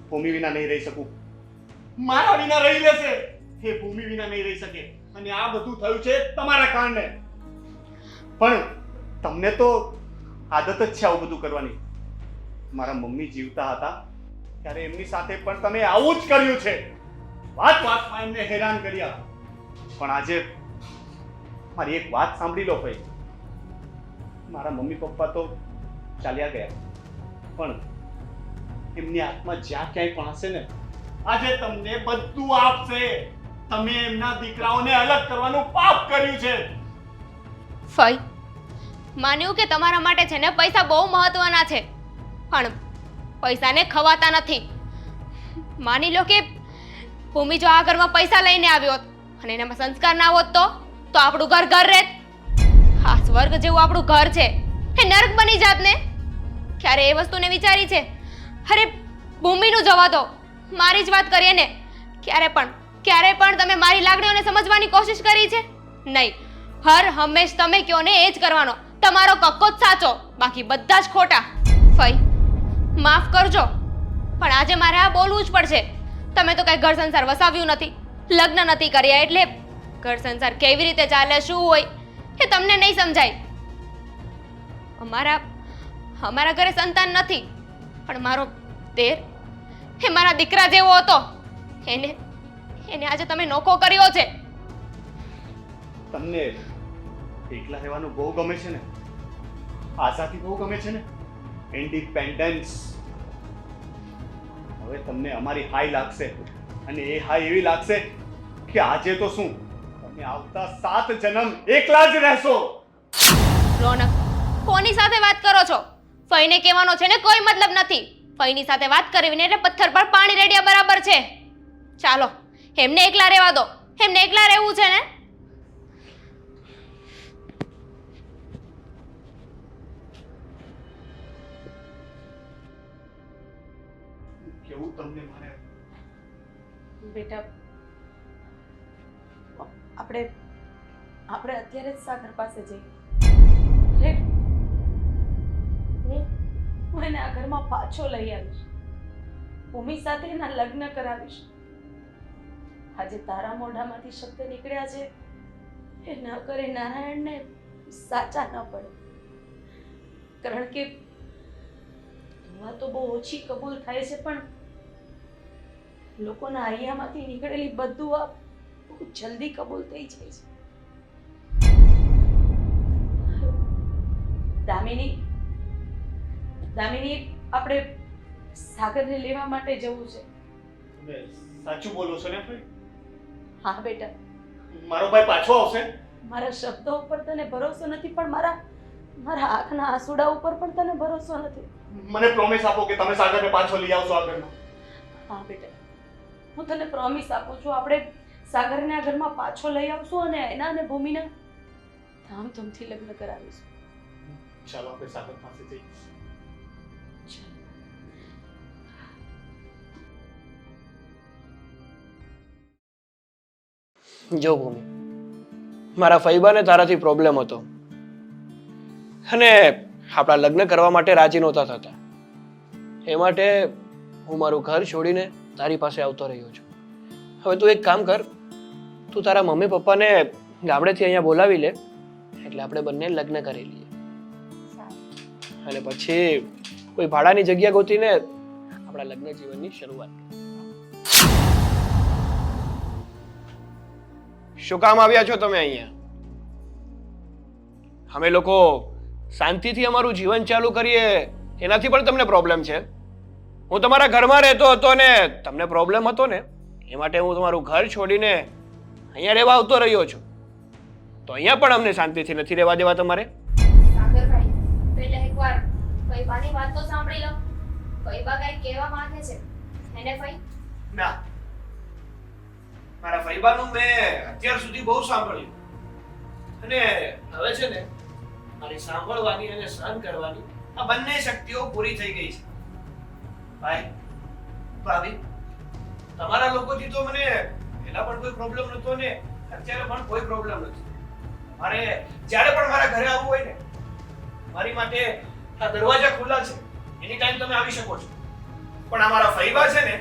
ભૂમિ વિના નહીં રહી શકું. મારા વિના રહી લેશે, એ ભૂમિ વિના નહીં રહી શકે. અને આ બધું થયું છે તમારા કારણે. પણ તમને તો આદત જ છે આવું બધું કરવાની. મારા મમ્મી જીવતા હતા ત્યારે એમની સાથે પણ તમે આવું જ કર્યું છે. વાત વાતમાં એમને હેરાન કર્યા. પણ આજે મારી એક વાત સાંભળી લો ભાઈ. મારા મમ્મી પપ્પા તો ચાલ્યા ગયા, પણ એમની આત્મા જ્યાં ક્યાંય પણ હશે ને, આજે તમને બધું આપશે. તમે એમના દીકરાઓને અલગ કરવાનું પાપ કર્યું છે. ફઈ, માન્યું કે તમારા માટે છે ને પૈસા બહુ મહત્વના છે, પણ પૈસાને ખવાતા નથી. માની લો કે ભૂમિ જો આ ઘરમાં પૈસા લઈને આવ્યો હોત અને એનામાં સંસ્કાર ના હોત તો આપણું ઘર ઘર રહેત. આ સ્વર્ગ જેવું આપણું ઘર છે એ નરક બની જાત ને. ક્યારે એ વસ્તુને વિચારી છે? અરે ભૂમિનું જવા દો, મારી જ વાત કરીએ ને. ક્યારે પણ તમે મારી લાગણીઓને સમજવાની કોશિશ કરી છે? નહીં. હર હંમેશ તમે કયો ને એ જ કરવાનો. તમારો કક્કો જ સાચો, બાકી બધા જ ખોટા. ફઈ, માફ કરજો, પણ આજે મારે આ બોલવું જ પડશે. તમે તો કઈ ઘર સંસાર વસાવ્યું નથી, લગ્ન નથી કર્યા, એટલે ઘર સંસાર કેવી રીતે ચાલે, શું હોય એ તમને નહીં સમજાય. અમારા ઘરે સંતાન નથી, પણ મારો દેર એ મારા દીકરા જેવો હતો. એને આજે તમે નોખો કર્યો છે. તમને એકલા રહેવાનું બહુ ગમે છે ને? આઝાદી બહુ ગમે છે ને? ઇન્ડિપેન્ડન્સ. હવે તમને અમારી હાઈ લાગશે, અને એ હાઈ એવી લાગશે કે આજે તો શું, તમે આવતા 7 જન્મ એકલા જ રહેશો. રોનક, કોની સાથે વાત કરો છો? ફઈને કહેવાનો છે ને કોઈ મતલબ નથી. ફઈની સાથે વાત કરવી ને એટલે પથ્થર પર પાણી રેડ્યા બરાબર છે. ચાલો, એમને એકલા રહેવા દો. એમને એકલા રહેવું છે ને? કેવું તમને મારે? બેટા, આપણે અત્યારે જ સાગર પાસે જઈએ. હું એને આ ઘરમાં પાછો લઈ આવીશ. ભૂમિ સાથે એના લગ્ન કરાવીશ. આજે તારા મોઢામાંથી શબ્દ નીકળ્યા છે એ ન કરે નારાયણને સાચા ન પડે. કારણ કે વાત તો બહુ ઓછી કબૂલ થાય છે, પણ લોકોના હૈયામાંથી નીકળેલી બધું આ બહુ જલ્દી કબૂલ થઈ જાય છે. દામિની, આપણે સાગરને લેવા માટે જવું છે. તમે સાચું બોલો છો ને ભાઈ? હા બેટા, મારો ભાઈ પાછો આવશે? મારા શબ્દો ઉપર તને ભરોસો નથી, પણ મારા આંખના આંસુડા ઉપર પણ તને ભરોસો નથી. મને પ્રોમિસ આપો કે તમે સાગરને પાછો લઈ આવશો આ ઘરમાં. હા બેટા, હું તને પ્રોમિસ આપું છું. આપણે સાગરને આ ઘરમાં પાછો લઈ આવશું અને એના અને ભૂમિના ધામધૂમથી લગ્ન કરાવીશું. ચાલો આપણે સાગર પાસે જઈએ. જો ભૂમિ, મારા ફઈબાને તારાથી પ્રોબ્લેમ હતો અને આપણા લગ્ન કરવા માટે રાજી નહોતા થતા. એ માટે હું મારું ઘર છોડીને તારી પાસે આવતો રહ્યો છું. હવે તું એક કામ કર, તું તારા મમ્મી પપ્પાને ગામડેથી અહીંયા બોલાવી લે, એટલે આપણે બંને લગ્ન કરી લઈએ. અને પછી કોઈ ભાડાની જગ્યા ગોતીને આપણા લગ્ન જીવનની શરૂઆત કરીએ. શું કામ આવ્યા છો તમે અહીંયા? અમે લોકો શાંતિથી અમારું જીવન ચાલુ કરીએ એનાથી પણ તમને પ્રોબ્લેમ છે? હું તમારા ઘરમાં રહેતો હતો ને તમને પ્રોબ્લેમ હતો ને, એ માટે હું તમારું ઘર છોડીને અહીંયા રહેવા આવતો રહ્યો છું. તો અહીંયા પણ અમને શાંતિથી નથી રહેવા દેવા તમારે. સાગરભાઈ, પહેલા એકવાર ફઈબાની વાત તો સાંભળી લો. ફઈબા કંઈ કહેવા માંગે છે એને ફઈ? ના, મારા ફઈબાનું મેં અત્યાર સુધી બહુ સાંભળ્યું અને હવે છે ને મારી સાંભળવાની અને સહન કરવાની આ બંને શક્તિઓ પૂરી થઈ ગઈ છે. ભાઈ, ભાભી, તમારા લોકોથી તો મને પહેલા પણ કોઈ પ્રોબ્લેમ નહોતો ને અત્યારે પણ કોઈ પ્રોબ્લેમ નથી. મારે જ્યારે પણ મારા ઘરે આવવું હોય ને, મારી માટે આ દરવાજા ખુલ્લા છે, એની ટાઈમ તમે આવી શકો છો. પણ આ મારા ફઈબા છે ને,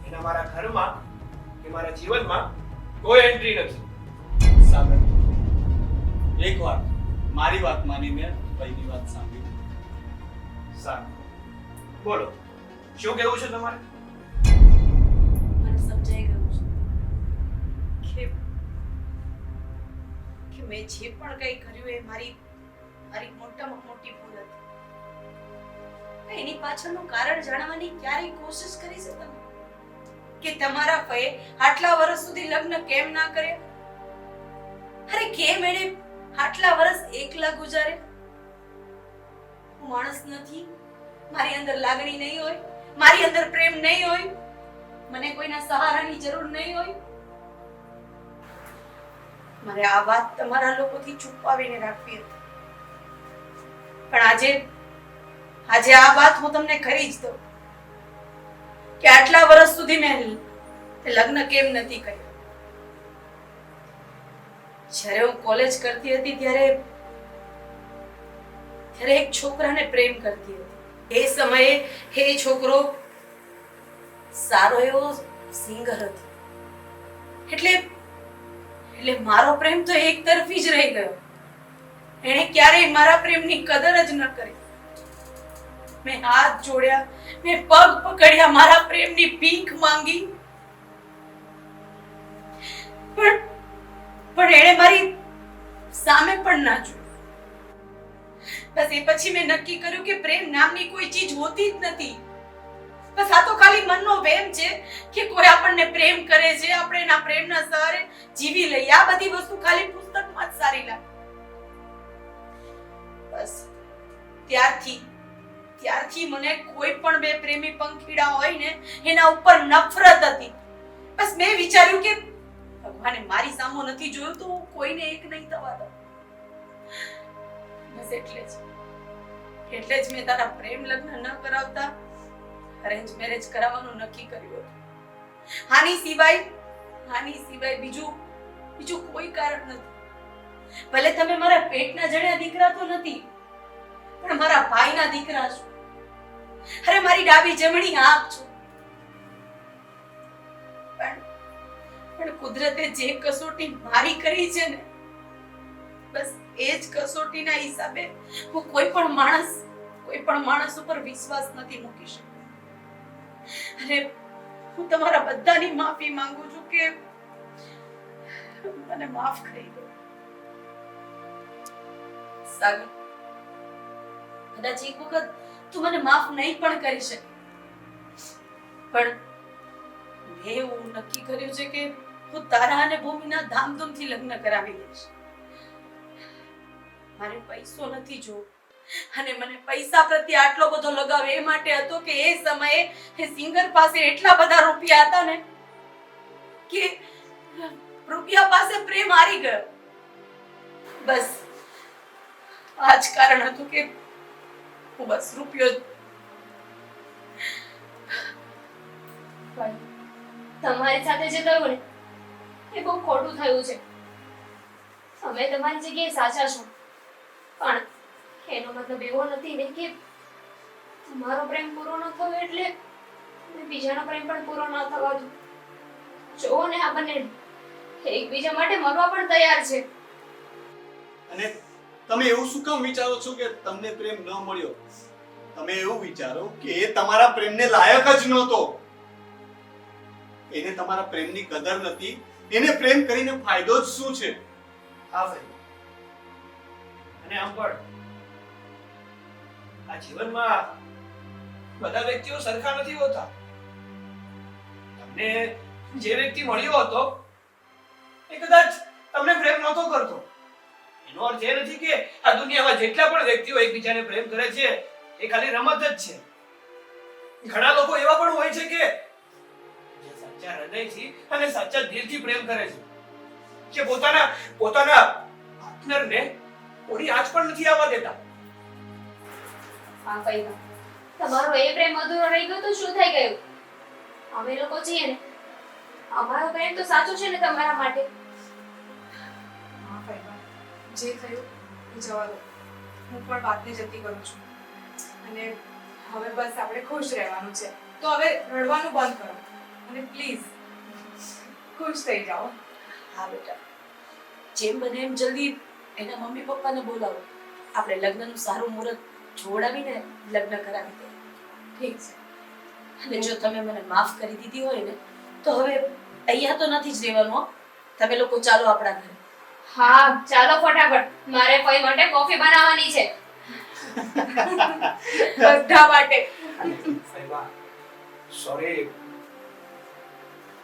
એના મારા ઘરમાં કે મારા જીવનમાં કોઈ એન્ટ્રી નથી. સાગર, એક વાત, મારી વાત માનીને ભાઈની વાત સાંભળી. સારું, બોલો શું કહેવું છે તમારે? મને સમજાઈ ગયું છે કે મેં જે પણ કંઈ કર્યું એ મારી મોટામાં મોટી ભૂલ હતી. એની પાછળનું કારણ જાણવાની ક્યારેય કોશિશ કરી છે તમે કે તમારા ફઈએ આટલા વર્ષ સુધી લગ્ન કેમ ના કર્યા? અરે કેમ એણે આટલા વર્ષ એકલા ગુજાર્યા? હું માણસ નથી? મારી અંદર લાગણી નહીં હોય? મારી અંદર પ્રેમ નહીં હોય? મને કોઈના સહારાની જરૂર નહીં હોય? મારે આ વાત તમારા લોકોથી છુપાવીને રાખવી હતી, પણ આજે આ વાત હું તમને કરી જ દઉં કે આટલા વર્ષ સુધી મેં લગ્ન કેમ નથી કર્યા. જ્યારે હું કોલેજ કરતી હતી ત્યારે એક છોકરાને પ્રેમ કરતી હતી. એ સમયે એ છોકરો સારો એવો સિંગર હતો, એટલે મારો પ્રેમ તો એક તરફી જ રહી ગયો. એણે ક્યારેય મારા પ્રેમની કદર જ ન કરી. મેં હાથ જોડ્યા, મેં પગ પકડ્યા, મારા પ્રેમની ભીખ માંગી, પણ એણે મારી સામે પણ ના જોયું. બસ એ પછી મેં નક્કી કર્યું કે પ્રેમ નામની કોઈ ચીજ હોતી જ નથી. બસ આ તો ખાલી મનનો વહેમ છે કે કોઈ આપણને પ્રેમ કરે છે, આપણે એના પ્રેમના સહારે જીવી લઈએ. આ બધી વસ્તુ ખાલી પુસ્તકમાં જ સારી લાગે. બસ ત્યારથી મને કોઈ પણ બે પ્રેમી પંખીડા હોય ને એના ઉપર નફરત હતી. બસ મેં વિચાર્યું કે ભગવાને મારી સામો નથી જોયું તો હું કોઈને એક નહીં થવા દઉં. બસ એટલે જ મેં તારા પ્રેમ લગ્ન ન કરાવતા અરેન્જ મેરેજ કરાવવાનું નક્કી કર્યું હતું. આની સિવાય બીજું કોઈ કારણ નથી. ભલે તમે મારા પેટના જણ્યા દીકરા તો નથી, પણ મારા ભાઈના દીકરા છો. અરે મારી ડાબી જમણી આંખ છો. પણ કુદરતે જે કસોટી મારી કરી છે ને, બસ એ જ કસોટીના હિસાબે હું કોઈ પણ માણસ ઉપર વિશ્વાસ નથી મૂકી શકતી. અને હું તમારા બધાની માફી માંગુ છું કે મને માફ કરી દો. સાગર, કદાચ એક વખત તું મને માફ નહીં પણ કરી શકે, પણ મેં એવું નક્કી કર્યું છે કે હું તારા અને ભૂમિના ધામધૂમથી લગ્ન કરાવી લઈશ. મારે પૈસો નથી જોવો, અને મને પૈસા પ્રત્યે આટલો બધો લગાવ એ માટે હતો કે એ સમયે એ સિંગર પાસે એટલા બધા રૂપિયા હતા ને કે રૂપિયા પાસે પ્રેમ હારી ગયો. બસ આ જ કારણ હતું કે હું બસ રૂપિયો તમારી સાથે જે થયું ને એ બહુ ખોટું થયું છે. તમે તમારી જગ્યાએ સાચા છો, પણ એનો મતલબ એવો નથી ને કે તમારો પ્રેમ પૂરો ન થયો એટલે બીજાનો પ્રેમ પણ પૂરો ન થવા દો. જો ને આ બંને એકબીજા માટે મરવા પણ તૈયાર છે. અને તમે એવું શું કામ વિચારો છો કે તમને પ્રેમ ન મળ્યો? તમે એવું વિચારો કે એ તમારા પ્રેમને લાયક જ નહોતો. એને તમારા પ્રેમની કદર નથી. એને પ્રેમ કરીને ફાયદો જ શું છે? હા ભાઈ, અને આમ પણ આ જીવનમાં બધા વ્યક્તિઓ સરખા નથી હોતા. તમને જે વ્યક્તિ મળ્યો હતો એ કદાચ તમને પ્રેમ નહોતો કરતો. એનો અર્થ એ નથી કે આ દુનિયામાં જેટલા પણ વ્યક્તિઓ એકબીજાને પ્રેમ કરે છે એ ખાલી રમત જ છે. ઘણા લોકો એવા પણ હોય છે કે જે સાચા હૃદયથી અને સાચા દિલથી પ્રેમ કરે છે, જે પોતાના પાર્ટનરને ઓડી આંચ પણ નથી આવવા દેતા. હા ભાઈ, તમારો એ પ્રેમ અધૂરો રહી ગયો તો શું થઈ ગયું? અમે લોકો છીએ ને, અમારો પ્રેમ તો સાચો છે ને તમારા માટે. હા ભાઈ, જે થયું એ જવા દો. હું પણ વાતને જતી કરું છું, અને હવે બસ આપણે ખુશ રહેવાનું છે. તો હવે રડવાનું બંધ કરો અને પ્લીઝ ખુશ થઈ જાઓ. હા બેટા, જેમ બને એમ જલ્દી એના મમ્મી પપ્પાને બોલાવો, આપણે લગ્નનું સારું મુહૂર્ત જોડાવીને લગ્ન કરાવી દઈએ. ઠીક છે. અને જો તમે મને માફ કરી દીધી હોય ને તો હવે અહીંયા તો નથી જ રહેવાનું હો. તમે લોકો ચાલો આપણા ઘરે. હા ચાલો ફટાફટ, મારે ફઈ માટે કોફી બનાવવાની છે. બધા માટે. સોરી,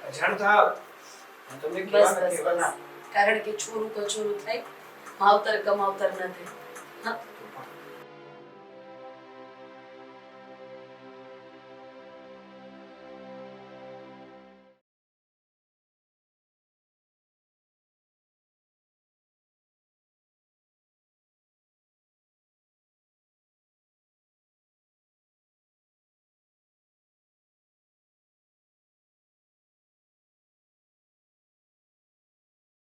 અજાણતા હું તમને બસ કહેવાના બસ બસ. કારણ કે છોરું કચોરું થાય, માવતર કમાવતર ન થાય. હા